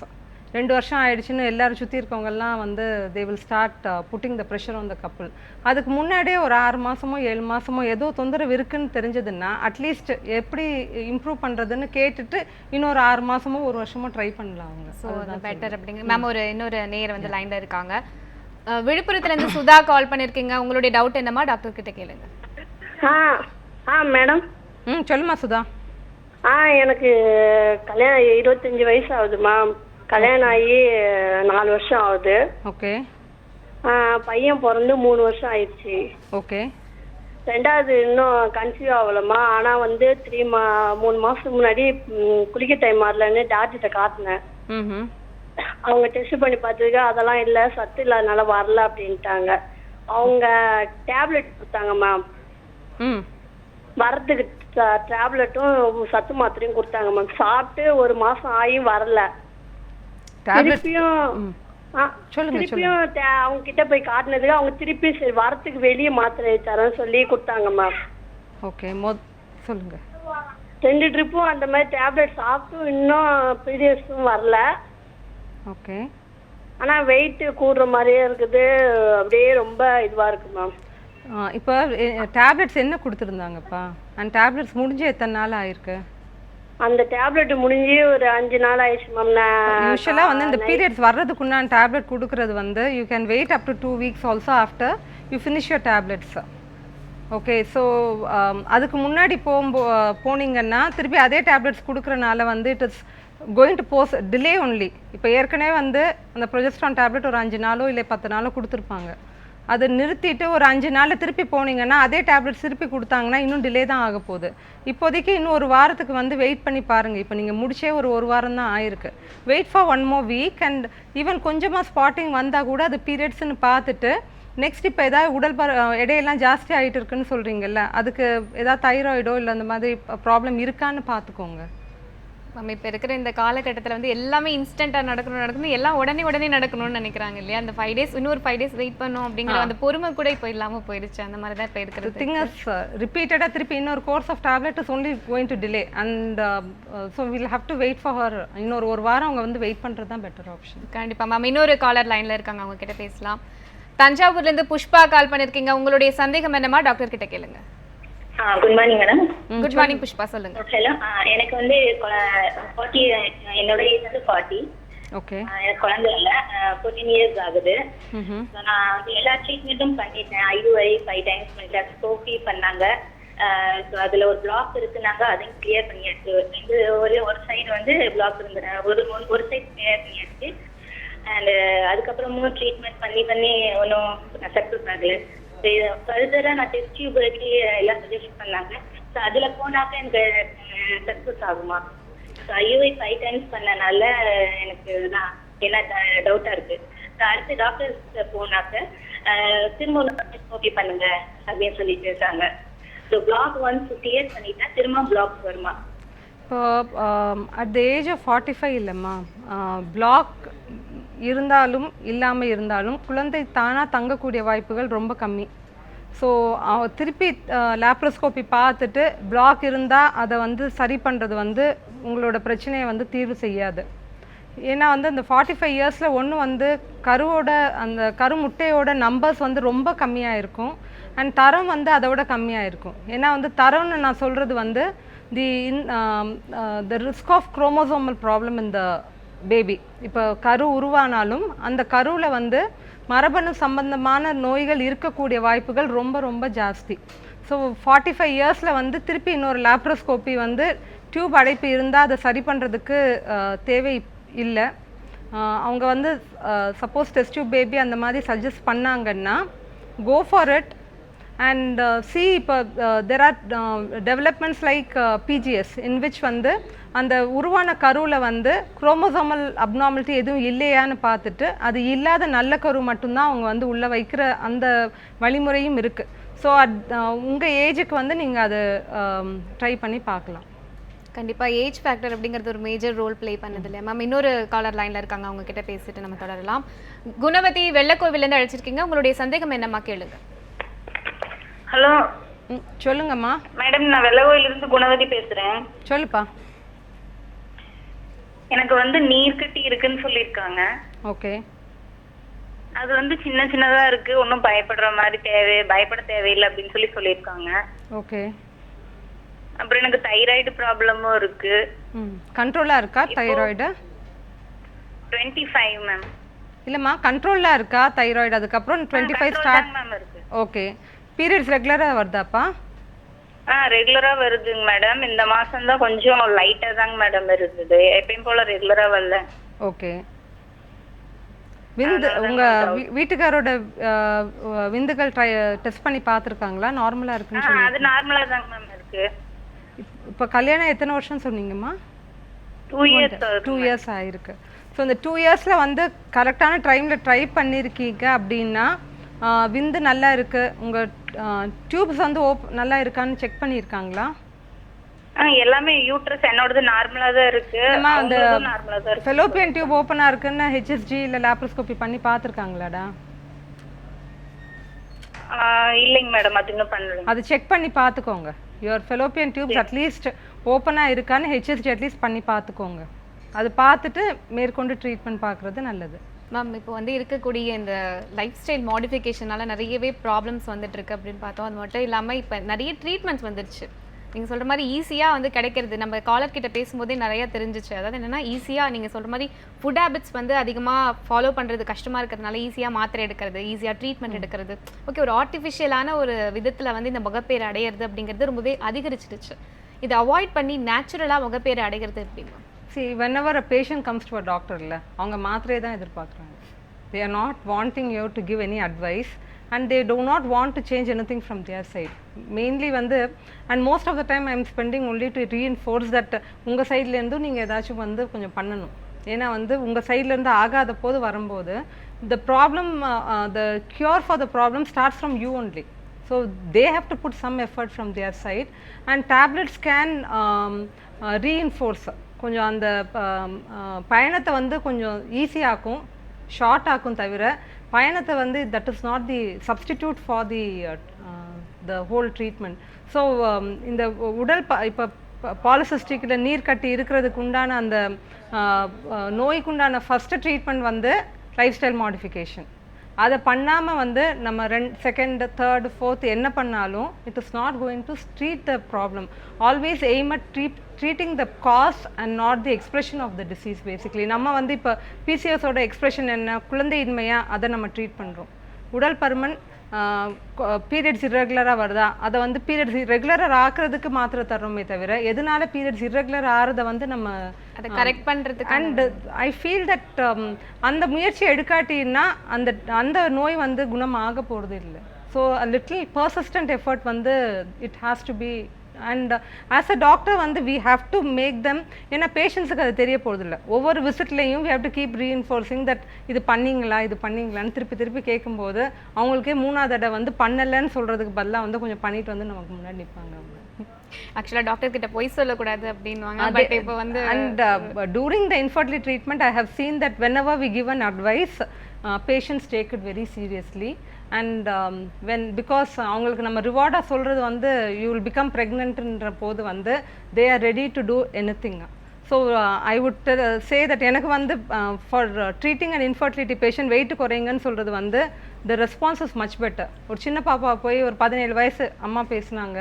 2 வருஷம் ஆயிடுச்சுன்னு எல்லாரும் சுற்றி இருக்கவங்கெல்லாம் வந்து they will start putting the pressure on the couple. அதுக்கு முன்னாடியே ஒரு 6 மாதமோ 7 மாதமோ ஏதோ தொந்தரவு இருக்குன்னு தெரிஞ்சதுன்னா அட்லீஸ்ட் எப்படி இம்ப்ரூவ் பண்ணுறதுன்னு கேட்டுட்டு இன்னொரு 6 மாதமோ 1 வருஷமோ ட்ரை பண்ணலாம் அவங்க. ஸோ அது பெட்டர் அப்படிங்க மேம். இன்னொரு நேர் வந்து லைனில் இருக்காங்க. விழுப்புரத்துலேருந்து சுதா கால் பண்ணியிருக்கீங்க. உங்களுடைய டவுட் என்னம்மா டாக்டர் கிட்ட கேளுங்க. மேடம். சொல்லுமா சுதா. எனக்கு கல்யாணம் 25 வயசு ஆகுதுமா. கல்யாணம் ஆகி 4 வருஷம் ஆகுது. ஓகே. பையன் பிறந்து 3 வருஷம் ஆயிடுச்சு. ஓகே. ரெண்டாவது இன்னும் கன்சீவ் ஆகலம்மா. ஆனால் வந்து 3 மாதத்துக்கு முன்னாடி குளிக்க டைம் வரலன்னு டாக்டர்கிட்ட காட்டினேன். அவங்க டெஸ்ட் பண்ணி பார்த்துக்க அதெல்லாம் இல்லை, சத்து இல்லாதனால வரல அப்படின்ட்டாங்க. அவங்க டேப்லெட் கொடுத்தாங்க மேம். வரதுக்கு டேப்லெட்டும் சத்து மாத்திரையும் கொடுத்தாங்க மேம். சாப்பிட்டு 1 மாசம் ஆகியும் வரல. திருப்பியும் அவங்க கிட்ட போய் காட்டினதுக்கு அவங்க திருப்பி சரி வரத்துக்கு வெளியே மாத்திரை தரேன்னு சொல்லி கொடுத்தாங்க மேம். ஓகே, சொல்லுங்க. 2 ட்ரிப்பும் அந்த மாதிரி டேப்லெட் சாப்பிட்டும் இன்னும் பீரியட்ஸும் வரல. ஓகே. ஆனா வெயிட் கூடுற மாதிரியே இருக்குது, அப்படியே ரொம்ப இதுவா இருக்கு மேம். இப்போ டேப்லெட்ஸ் என்ன கொடுத்துருந்தாங்கப்பா? அந்த டேப்லெட்ஸ் முடிஞ்சு எத்தனை நாள் ஆயிருக்கு? அந்த டேப்லெட் முடிஞ்சு ஒரு 5 நாள் ஆயிடுச்சு மேம். யூஸ்வலாக வந்து இந்த பீரியட்ஸ் வர்றதுக்குண்டான டேப்லெட் கொடுக்கறது வந்து you can wait up to 2 weeks also after you finish your tablets. Okay. So அதுக்கு முன்னாடி போனீங்கன்னா திருப்பி அதே டேப்லெட்ஸ் கொடுக்குறனால வந்து it is going to pose delay only. இப்போ ஏற்கனவே வந்து அந்த ப்ரொஜெஸ்ட்ரான் டேப்லெட் ஒரு 5 நாளோ இல்லை 10 நாளோ கொடுத்துருப்பாங்க. அதை நிறுத்திட்டு ஒரு 5 நாளில் திருப்பி போனீங்கன்னா அதே டேப்லெட்ஸ் திருப்பி கொடுத்தாங்கன்னா இன்னும் டிலே தான் ஆக போகுது. இப்போதைக்கு இன்னும் 1 வாரத்துக்கு வந்து வெயிட் பண்ணி பாருங்கள். இப்போ நீங்கள் முடிச்சே ஒரு வாரம் தான் ஆயிருக்கு. Wait for 1 more week and even கொஞ்சமாக ஸ்பாட்டிங் வந்தால் கூட அது பீரியட்ஸ்ன்னு பார்த்துட்டு நெக்ஸ்ட் இப்போ ஏதாவது எடையெல்லாம் ஜாஸ்தி ஆகிட்டு இருக்குன்னு சொல்கிறீங்கல்ல, அதுக்கு ஏதாவது தைராய்டோ இல்லை அந்த மாதிரி ப்ராப்ளம் இருக்கான்னு பார்த்துக்கோங்க. நம்ம இப்போ இருக்கிற இந்த காலகட்டத்தில் வந்து எல்லாமே இன்ஸ்டண்ட்டாக நடக்கணும் எல்லாம் உடனே நடக்கணும்னு நினைக்கிறாங்க இல்லையா? அந்த 5 days இன்னொரு 5 days வெயிட் பண்ணோம் அப்படிங்கிற அந்த பொறுமை கூட இப்போ இல்லாமல் போயிடுச்சு. அந்த மாதிரி தான் இப்போ இருக்கிறது. திங்ஸ் ரிப்பீட்டடாக திருப்பி இன்னொரு course of tablet is only going to delay and so will have to wait for her. இன்னொரு 1 வாரம் அவங்க வந்து வெயிட் பண்ணுறது தான் பெட்டர் ஆப்ஷன். கண்டிப்பாக மேம். இன்னொரு காலர் லைனில் இருக்காங்க, அவங்க கிட்ட பேசலாம். தஞ்சாவூர்லேருந்து புஷ்பா கால் பண்ணியிருக்கீங்க. உங்களுடைய சந்தேகம் என்னமா டாக்டர் கிட்ட கேளுங்க. Good morning madam. Good morning Pushpa, சொல்லுங்க. ஹலோ. எனக்கு வந்து 40, என்னோட ஏஜ் வந்து 40. ஓகே. எனக்கு குழந்தை இல்லை, 14 இயர்ஸ் ஆகுது. நான் வந்து எல்லா ட்ரீட்மெண்ட்டும் பண்ணிட்டேன். IUI 5 times பண்ணிட்டேன். ஸ்கோபி பண்ணாங்க. ஸோ அதில் ஒரு பிளாக் இருக்குனாங்க, அதையும் கிளியர் பண்ணியாச்சு. ஒரு சைடு வந்து பிளாக் இருந்தது, ஒரு சைடு கிளியர் பண்ணியாச்சு. அண்ட் அதுக்கப்புறமும் ட்ரீட்மெண்ட் பண்ணி ஒன்றும் சக்ஸஸ் ஆகல. ஃபர்தராக நான் டெஸ்ட் டியூப் வச்சு எல்லாம் சஜஸ்ட் பண்ணாங்க. ஸோ அதில் போனாக்க எனக்கு சக்ஸஸ் ஆகுமா? ஸோ IUI 5 times பண்ணனால எனக்கு தான் என்ன டவுட்டாக இருக்குது. ஸோ அடுத்து டாக்டர்ஸ் போனாக்க திரும்ப ஓகே பண்ணுங்க அப்படின்னு சொல்லிட்டு இருக்காங்க. ஸோ பிளாக் 150 years பண்ணிட்டா திரும்ப பிளாக் வருமா? இப்போ அட் த ஏஜ் ஆஃப் 45 இல்லைம்மா, பிளாக் இருந்தாலும் இல்லாமல் இருந்தாலும் குழந்தை தானாக தங்கக்கூடிய வாய்ப்புகள் ரொம்ப கம்மி. ஸோ திருப்பி லேப்ரோஸ்கோப்பி பார்த்துட்டு பிளாக் இருந்தால் அதை வந்து சரி பண்ணுறது வந்து உங்களோட பிரச்சனையை வந்து தீர்வு செய்யாது. ஏன்னா வந்து அந்த 45 இயர்ஸில் ஒன்று வந்து அந்த கருமுட்டையோட நம்பர்ஸ் வந்து ரொம்ப கம்மியாக இருக்கும் அண்ட் தரம் வந்து அதோட கம்மியாக இருக்கும். ஏன்னா வந்து தரம்னு நான் சொல்கிறது வந்து the risk of chromosomal problem இந்த பேபி. இப்போ கரு உருவானாலும் அந்த கருவில் வந்து மரபணு சம்பந்தமான நோய்கள் இருக்கக்கூடிய வாய்ப்புகள் ரொம்ப ரொம்ப ஜாஸ்தி. ஸோ 45 இயர்ஸில் வந்து திருப்பி இன்னொரு லேப்ரோஸ்கோப்பி வந்து டியூப் அடைப்பு இருந்தால் அதை சரி பண்ணுறதுக்கு தேவை இல்லை. அவங்க வந்து சப்போஸ் டெஸ்ட் டியூப் பேபி அந்த மாதிரி சஜஸ்ட் பண்ணாங்கன்னா go for it and see. இப்போ there are developments like PGS in which வந்து அந்த உருவான கருவில் வந்து குரோமோசோமல் அப்நார்மலிட்டி எதுவும் இல்லையான்னு பார்த்துட்டு அது இல்லாத நல்ல கரு மட்டும்தான் அவங்க வந்து உள்ளே வைக்கிற அந்த வழிமுறையும் இருக்குது. ஸோ உங்கள் ஏஜுக்கு வந்து நீங்கள் அதை ட்ரை பண்ணி பார்க்கலாம். கண்டிப்பாக ஏஜ் ஃபேக்டர் அப்படிங்கிறது ஒரு மேஜர் ரோல் ப்ளே பண்ணுது இல்லையா மேம்? இன்னொரு காலர் லைனில் இருக்காங்க, அவங்க கிட்ட பேசிட்டு நம்ம தொடரலாம். குணவதி வெள்ளக்கோவிலேருந்து அழைச்சிருக்கீங்க, உங்களுடைய சந்தேகம் என்னம்மா கேளுங்க. ஹலோ. சொல்லுங்கம்மா. மேடம், நான் வெள்ளக்கோயிலிருந்து குணவதி பேசுகிறேன். சொல்லுப்பா. எனக்கு வந்து நீர்க்கட்டி இருக்குன்னு சொல்லியிருக்காங்க. ஓகே. அது வந்து சின்னதா இருக்கு, ஒன்றும் பயப்பட தேவையில்லை அப்படின்னு சொல்லியிருக்காங்க. ஓகே. அப்புறம் எனக்கு தைராய்டு ப்ராப்ளமும் இருக்கு. கண்ட்ரோலாக இருக்கா தைராய்டு? 25 மேம். இல்லைம்மா, கண்ட்ரோலாக இருக்கா தைராய்டு? அதுக்கப்புறம் 25 ஸ்டார்ட் மேம் இருக்கு. ஓகே. பீரியட்ஸ் ரெகுலராக வருதாப்பா? ரெகுலரா வருதுங்க மேடம். இந்த மாசம் தான் கொஞ்சம் லைட்டா தாங்க மேடம் இருந்தது. எப்பயும் போல ரெகுலரா வரல. ஓகே. விந்து உங்க வீட்டுக்காரோட விந்துகள் டெஸ்ட் பண்ணி பார்த்துருக்காங்களா? நார்மலா இருக்குன்னு சொல்லி. அது நார்மலா தாங்க மேம் இருக்கு. இப்போ கல்யாணம் எத்தனை வருஷம் சொன்னீங்கம்மா? 2 years. 2 years ஆயிருக்கு. ஸோ இந்த 2 yearsல வந்து கரெக்டான டைமில் ட்ரை பண்ணியிருக்கீங்க அப்படின்னா விந்து நல்லா இருக்கு. உங்கள் டியூப்ஸ் வந்து நல்லா இருக்கான்னு செக் பண்ணியிருக்காங்களா? எல்லாமே யூட்ரஸ் என்னோடது நார்மலா தான் இருக்கு. அந்த நார்மலா தான் இருக்கு. ஃபெலோப்பியன் டியூப் ஓப்பனா இருக்குன்னு ஹெச்எஸ்ஜி இல்ல லாப்ரோஸ்கோபி பண்ணி பார்த்துருக்காங்களாடா? இல்லைங்க மேடம், அது இன்னும் பண்ணல. அது செக் பண்ணி பார்த்துக்கோங்க. யுவர் ஃபெலோப்பியன் டியூப்ஸ் அட்லீஸ்ட் ஓப்பனா இருக்கான்னு ஹெச்எஸ்ஜி அட்லீஸ்ட் பண்ணி பார்த்துக்கோங்க. அது பார்த்துட்டு மேற்கொண்டு ட்ரீட்மெண்ட் பார்க்குறது நல்லது. மேம் இப்போ வந்து இருக்கக்கூடிய இந்த லைஃப் ஸ்டைல் மாடிஃபிகேஷனால நிறையவே ப்ராப்ளம்ஸ் வந்துட்டு இருக்கு அப்படின்னு பார்த்தோம். அது மட்டும் இல்லாமல் இப்போ நிறைய ட்ரீட்மெண்ட்ஸ் வந்துருச்சு. நீங்கள் சொல்கிற மாதிரி ஈஸியாக வந்து கிடைக்கிறது. நம்ம காலர் கிட்ட பேசும்போதே நிறையா தெரிஞ்சிச்சு. அதாவது என்னென்னா ஈஸியாக நீங்கள் சொல்கிற மாதிரி ஃபுட் ஹேபிட்ஸ் வந்து அதிகமாக ஃபாலோ பண்ணுறது கஷ்டமாக இருக்கிறதுனால ஈஸியாக மாத்திரை எடுக்கிறது, ஈஸியாக ட்ரீட்மெண்ட் எடுக்கிறது. ஓகே, ஒரு ஆர்டிஃபிஷியலான ஒரு விதத்தில் வந்து இந்த முகப்பேறு அடையிறது அப்படிங்கிறது ரொம்பவே அதிகரிச்சிடுச்சு. இதை அவாய்ட் பண்ணி நேச்சுரலாக முகப்பேறு அடைகிறது எப்படிமா? See, whenever a patient comes to a doctor, அவங்க மாத்திரையை தான் எதிர்பார்க்குறாங்க. They are not wanting you to give any advice and they do not want to change anything from their side. Mainly வந்து and most of the time I am spending only to reinforce that உங்கள் சைட்லேருந்து நீங்கள் ஏதாச்சும் வந்து கொஞ்சம் பண்ணணும். ஏன்னா வந்து உங்கள் சைட்லேருந்து ஆகாத போது வரும்போது the problem, the cure for the problem starts from you only. So they have to put some effort from their side and tablets can reinforce. கொஞ்சம் அந்த பயணத்தை வந்து கொஞ்சம் ஈஸியாக்கும், ஷார்ட் ஆக்கும். தவிர பயணத்தை வந்து that is not the substitute for the whole treatment. So இந்த உடல் இப்போ பாலிசிஸ்டிக்கில் நீர் கட்டி இருக்கிறதுக்கு உண்டான அந்த நோய்க்குண்டான ஃபஸ்ட்டு ட்ரீட்மெண்ட் வந்து லைஃப் ஸ்டைல் மாடிஃபிகேஷன். அதை பண்ணாமல் வந்து நம்ம செகண்ட், தேர்ட், ஃபோர்த் என்ன பண்ணாலும் it is not going to treat the problem. Always aim at treating the cause and not the expression of the disease. Basically நம்ம வந்து இப்போ பிசிஎஸோட எக்ஸ்பிரஷன் என்ன, குழந்தையின்மையா, அதை நம்ம ட்ரீட் பண்ணுறோம். உடல் பருமன், பீரியட்ஸ் இர்ரெகுலராக வருதா, அதை வந்து பீரியட்ஸ் ரெகுலராக ஆக்குறதுக்கு மாத்திரை தர்றோமே தவிர எதனால பீரியட்ஸ் இர்ரெகுலர் ஆகிறத வந்து நம்ம அதை கரெக்ட் பண்ணுறதுக்கு. அண்ட் ஐ ஃபீல் தட் அந்த முயற்சி எடுக்காட்டின்னா அந்த நோய் வந்து குணமாக போகிறது இல்லை. ஸோ லிட்டில் பர்சிஸ்டன்ட் எஃபர்ட் வந்து it has to be. And as a doctor வந்து we have to make them. ஏன்னா பேஷண்ட்ஸுக்கு அது தெரிய போகிறதில்ல. ஒவ்வொரு விசிட்லேயும் we have to keep reinforcing that இது பண்ணிங்களா, இது பண்ணிங்களான்னு திருப்பி கேட்கும்போது அவங்களுக்கே 3ஆவது தடவை வந்து பண்ணலைன்னு சொல்கிறதுக்கு பதிலாக வந்து கொஞ்சம் பண்ணிட்டு வந்து நமக்கு முன்னாடி நிற்பாங்க. அவங்க ஆக்சுவலாக டாக்டர் கிட்ட போய் சொல்லக்கூடாது அப்படின்வாங்க. பட் இப்போ வந்து and during the infertility treatment I have seen that whenever we give an advice, patients take it very seriously. And because அவங்களுக்கு நம்ம ரிவார்டாக சொல்கிறது வந்து you will become pregnantன்ற போது வந்து they are ready to do anything. So I would say that எனக்கு வந்து for treating an infertility patient weight குறைங்கன்னு சொல்கிறது வந்து the response is much better. ஒரு சின்ன பாப்பா போய் ஒரு 17 வயசு அம்மா பேசுனாங்க,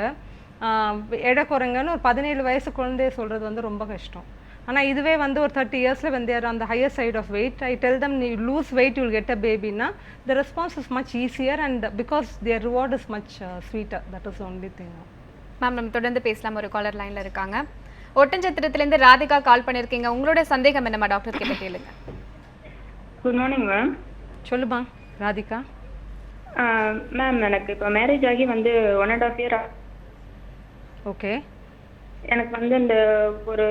எடை குறைங்கன்னு ஒரு 17 வயசு குழந்தைய சொல்கிறது வந்து ரொம்ப கஷ்டம். ஆனால் இதுவே வந்து ஒரு 30 yearsல when they are on the higher side of weight, I tell them you lose weight you will get a baby na, the response is much easier and because their reward is much sweeter. That is the only thing. Ma'am நம்ம தொடர்ந்து பேசலாம். ஒரு collar லைனில் இருக்காங்க. ஒட்டஞ்சத்திரத்துலேருந்து ராதிகா கால் பண்ணியிருக்கீங்க. உங்களோட சந்தேகம் என்னம்மா டாக்டர் கிட்ட கேளுங்க. Good morning ma'am. சொல்லுமா ராதிகா. மேம் எனக்கு இப்போ மேரேஜ் ஆகி வந்து 1.5 year. ஓகே. எனக்கு வந்து இந்த ஒரு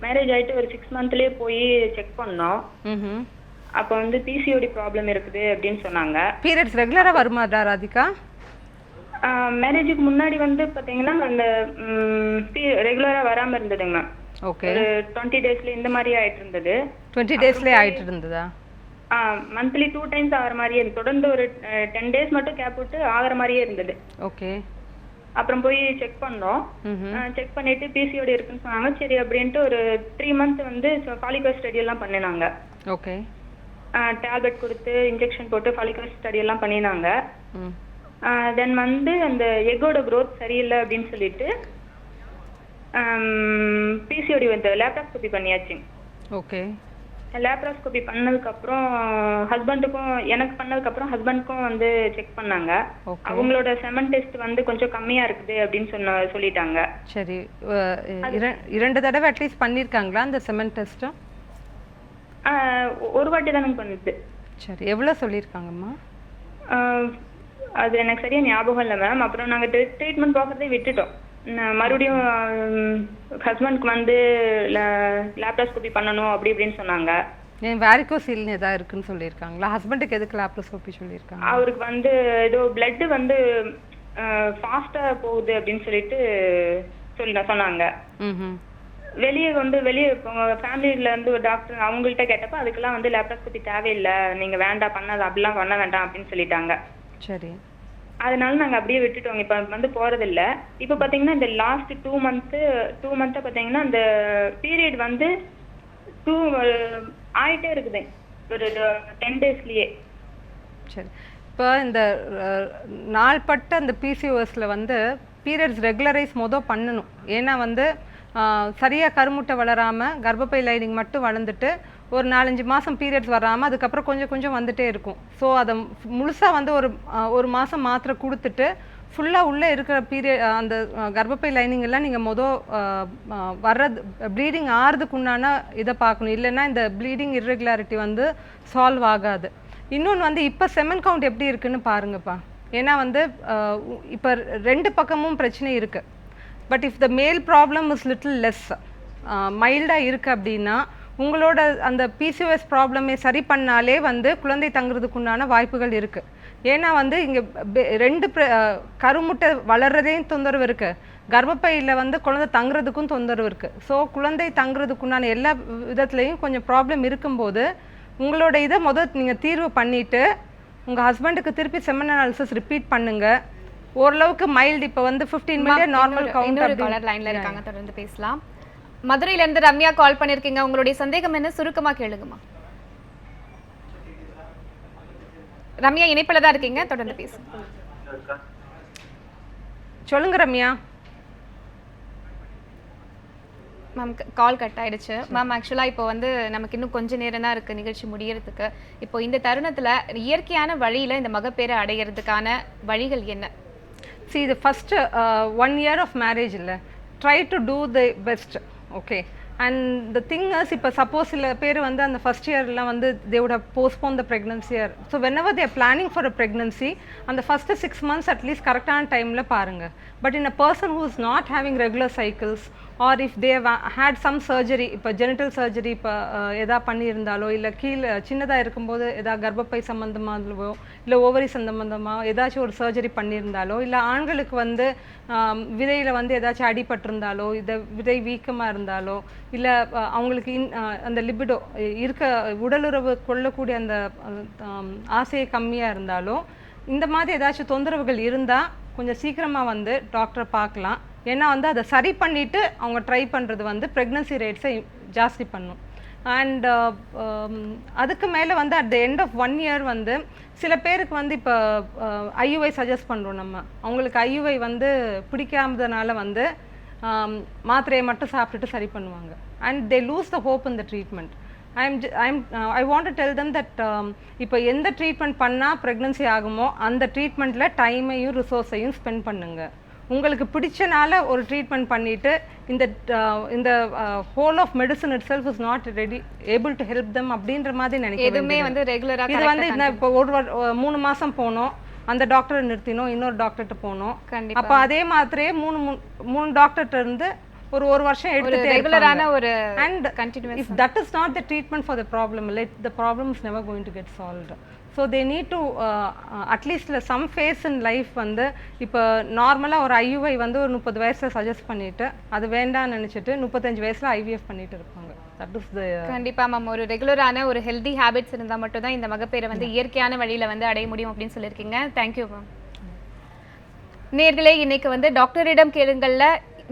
மேரேஜ் ஆகிட்டு ஒரு 6 monthலேயே போய் செக் பண்ணோம். அப்போ வந்து பிசிஓடி ப்ராப்ளம் இருக்குது அப்படின்னு சொன்னாங்க. பீரியட்ஸ் ரெகுலராக வருமாடா ராதிகா? மேரேஜுக்கு முன்னாடி வந்து பார்த்தீங்கன்னா அந்த ரெகுலராக வராமல் இருந்ததுங்க மேம். ஓகே. ஒரு 20 daysல இந்த மாதிரி ஆகிட்டு இருந்தது. 20 daysலேயே ஆகிட்டு இருந்ததா? மந்த்லி 2 times ஆகிற மாதிரியே இருந்தது. தொடர்ந்து ஒரு 10 days மட்டும் கேப் விட்டு ஆகிற மாதிரியே இருந்தது. ஓகே. அப்புறம் போய் செக் பண்ணோம். செக் பண்ணிட்டு பிசிஓடி இருக்குன்னு சொன்னாங்க. சரி அப்படின்ட்டு ஒரு 3 months வந்து ஃபாலிகல் ஸ்டடி எல்லாம் பண்ணினாங்க. ஓகே. டேப்லெட் கொடுத்து இன்ஜெக்ஷன் போட்டு ஃபாலிகல் ஸ்டடி எல்லாம் பண்ணினாங்க. தென் வந்து அந்த எக்கோட growth சரியில்லை அப்படின்னு சொல்லிட்டு பிசிஓடி வந்து லேப்டாஸ்கோபி பண்ணியாச்சு. ஓகே. லேப்ராஸ்கோபி பண்ணதுக்கப்புறம் ஹஸ்பண்டுக்கும் எனக்கு பண்ணதுக்கப்புறம் ஹஸ்பண்டுக்கும் வந்து செக் பண்ணாங்க. அவங்களோட செமன் டெஸ்ட் வந்து கொஞ்சம் கம்மியா இருக்குது அப்படின்னு சொல்லிட்டாங்க. சரி, 2 தடவை அட்லீஸ்ட் பண்ணியிருக்காங்களா அந்த செமன் டெஸ்ட்டு? ஒரு வாட்டி தானங்க பண்ணுது. சரி, எவ்வளோ சொல்லியிருக்காங்கம்மா? அது எனக்கு சரியா ஞாபகம் இல்லை மேம். அப்புறம் நாங்கள் ட்ரீட்மெண்ட் பார்க்குறதே விட்டுட்டோம். மறுபடியும் ஹஸ்பண்ட்க்கு வந்து லேப்ராஸ்கோபி பண்ணணும் அப்படி இப்படின்னு சொன்னாங்க. ஏன் வேரிகோசீல்னு எதாவது இருக்குன்னு சொல்லியிருக்காங்களா? ஹஸ்பண்டுக்கு எதுக்கு லேப்ராஸ்கோபி சொல்லியிருக்காங்க? அவருக்கு வந்து ஏதோ பிளட் வந்து ஃபாஸ்ட்டாக போகுது அப்படின்னு சொல்லிட்டு சொன்னாங்க. வெளியே ஃபேமிலியில இருந்து ஒரு டாக்டர் அவங்கள்ட்ட கேட்டப்ப அதுக்கெல்லாம் வந்து லேப்ராஸ்கோபி தேவையில்லை, நீங்க வேண்டாம் பண்ணாது அப்படிலாம் பண்ண வேண்டாம் அப்படின்னு சொல்லிட்டாங்க. சரி, அதனால நாங்க அப்படியே விட்டுட்டோம். இப்ப வந்து போறதில்ல. இப்ப பாத்தீங்கன்னா இந்த லாஸ்ட் 2 மந்த்தா பாத்தீங்கன்னா இந்த பீரியட் வந்து ஆயிட்டே இருக்குது ஒரு 10 டேஸ்லயே. சரி, இப்போ இந்த நாள்பட்ட அந்த பிசிஓஎஸ்ல வந்து பீரியட்ஸ் ரெகுலரைஸ் பண்ணணும். ஏன்னா வந்து சரியாக கருமுட்டை வளராமல் கர்ப்பப்பை லைனிங் மட்டும் வளர்ந்துட்டு ஒரு 4-5 மாதம் பீரியட்ஸ் வராமல் அதுக்கப்புறம் கொஞ்சம் கொஞ்சம் வந்துட்டே இருக்கும். ஸோ அதை முழுசாக வந்து ஒரு மாதம் மாத்திரை கொடுத்துட்டு ஃபுல்லாக உள்ளே இருக்கிற அந்த கர்ப்பப்பை லைனிங் எல்லாம் நீங்கள் வர்றது ப்ளீடிங் ஆகிறதுக்கு உண்டான இதை பார்க்கணும். இல்லைன்னா இந்த ப்ளீடிங் இர்ரெகுலாரிட்டி வந்து சால்வ் ஆகாது. இன்னொன்று வந்து இப்போ செமன் கவுண்ட் எப்படி இருக்குன்னு பாருங்கப்பா. ஏன்னா வந்து இப்போ 2 பக்கமும் பிரச்சனை இருக்குது. பட் இஃப் த மேல் ப்ராப்ளம் இஸ் லிட்டில் லெஸ் மைல்டாக இருக்குது அப்படின்னா உங்களோட அந்த பிசிஓஎஸ் ப்ராப்ளமே சரி பண்ணாலே வந்து குழந்தை தங்குறதுக்குண்டான வாய்ப்புகள் இருக்குது. ஏன்னா வந்து இங்கே 2 கருமுட்டை வளர்றதையும் தொந்தரவு இருக்குது, கர்ப்பப்பையில் வந்து குழந்தை தங்குறதுக்கும் தொந்தரவு இருக்குது. ஸோ குழந்தை தங்குறதுக்குண்டான எல்லா விதத்துலேயும் கொஞ்சம் ப்ராப்ளம் இருக்கும்போது உங்களோட இதை நீங்கள் தீர்வு பண்ணிவிட்டு உங்கள் ஹஸ்பண்டுக்கு திருப்பி செமன் அனாலிசிஸ் ரிப்பீட் பண்ணுங்கள். ஓரளவுக்கு மைல்டு. இப்போ வந்து 15 மில்லியன் நார்மல் கவுண்ட். இன்னொரு காலர் லைன்ல இருக்காங்க, தொடர்ந்து பேசலாம். மதுரையில இருந்து ரம்யா கால் பண்ணிருக்கீங்க. உங்களுடைய சந்தேகம் என்ன, சுருக்கமா கேளுங்கம்மா. ரம்யா இணைப்புல தான் இருக்கீங்க, தொடர்ந்து பேசுங்க. சொல்லுங்க ரம்யா. மேம் கால் கட் ஆயிடுச்சு. மேம் ஆக்சுவலாக இப்போ வந்து நமக்கு இன்னும் கொஞ்சம் நேரம் தான் இருக்குது நிகழ்ச்சி முடியறதுக்கு. இப்போ இந்த தருணத்தில் இயற்கையான வழியில் இந்த மகப்பேறு அடையிறதுக்கான வழிகள் என்ன? See, the first 1 year of marriage, try to do the best, okay? And the thing is, if suppose சில பேர் வந்து அந்த ஃபர்ஸ்ட் இயர்லாம் வந்து they would have postponed the pregnancy year. So whenever they are planning for a pregnancy, அந்த first 6 months at least கரெக்டான டைமில் பாருங்க. But in a person who is not having regular cycles, or if they have had some surgery, இப்போ genital surgery இப்போ எதாவது பண்ணியிருந்தாலோ, இல்லை கீழே சின்னதாக இருக்கும்போது எதாவது கர்ப்பப்பை சம்மந்தமாகவோ இல்லை ஓவரி சம்மந்தமாக ஏதாச்சும் ஒரு சர்ஜரி பண்ணியிருந்தாலோ, இல்லை ஆண்களுக்கு வந்து விதையில் வந்து ஏதாச்சும் அடிபட்டிருந்தாலோ, விதை வீக்கமாக இருந்தாலோ, இல்லை அவங்களுக்கு அந்த லிபிடோ உடலுறவு கொள்ளக்கூடிய அந்த ஆசையை கம்மியாக இருந்தாலோ, இந்த மாதிரி ஏதாச்சும் தொந்தரவுகள் இருந்தால் கொஞ்சம் சீக்கிரமாக வந்து டாக்டரை பார்க்கலாம். ஏன்னா வந்து அதை சரி பண்ணிவிட்டு அவங்க ட்ரை பண்ணுறது வந்து ப்ரெக்னன்சி ரேட்ஸை ஜாஸ்தி பண்ணும். அண்ட் அதுக்கு மேலே வந்து at the end of 1 year வந்து சில பேருக்கு வந்து இப்போ ஐயுஐ சஜஸ்ட் பண்ணுறோம். நம்ம அவங்களுக்கு ஐயுஐ வந்து பிடிக்காததுனால வந்து மாத்திரையை மட்டும் சாப்பிட்டுட்டு சரி பண்ணுவாங்க. And they lose the hope in the treatment. I want to tell them that இப்போ எந்த ட்ரீட்மெண்ட் பண்ணால் ப்ரெக்னன்சி ஆகுமோ அந்த ட்ரீட்மெண்ட்டில் டைமையும் ரிசோர்ஸையும் ஸ்பெண்ட் பண்ணுங்க. உங்களுக்கு பிடிச்சனால ஒரு ட்ரீட்மெண்ட் பண்ணிவிட்டு இந்த whole of medicine itself is not ready able to help them அப்படின்ற மாதிரி நினைக்கிறேன். இது வந்து இப்போ 3 மாதம் போனோம், அந்த டாக்டரை நிறுத்தினோம், இன்னொரு டாக்டர்கிட்ட போனோம். அப்போ அதே மாதிரியே 3 டாக்டர்கிட்ட இருந்து ஒரு வருஷம் எடுத்துட்டே ரெகுலரான ஒரு and if that is not the treatment for the problem, the problem is never going to get solved. So they need to at least some phase in life வந்து இப்போ நார்மலாக ஒரு ஐயுஐ வந்து ஒரு 30 வயசில் சஜஸ்ட் பண்ணிட்டு அது வேண்டாம்னு நினச்சிட்டு 35 வயசில் ஐவிஎஃப் பண்ணிட்டு இருப்பாங்க. தட் இஸ் த கண்டிப்பா மேம். ஒரு ரெகுலரான ஒரு ஹெல்தி ஹேபிட்ஸ் இருந்தால் மட்டும் தான் இந்த மகப்பேரை வந்து இயற்கையான வழியில் வந்து அடைய முடியும் அப்படின்னு சொல்லியிருக்கீங்க. Thank you ma'am. நேர்களே, இன்னைக்கு வந்து டாக்டரிடம் கேளுங்கள்ல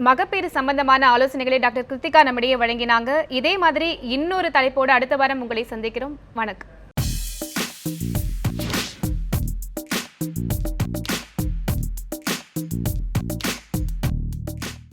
மகப்பேறு சம்பந்தமான ஆலோசனைகளை டாக்டர் கிருத்திகா நம்மிடையே வழங்கினாங்க. இதே மாதிரி இன்னொரு தலைப்போடு அடுத்த வாரம் உங்களை சந்திக்கிறோம். வணக்கம்.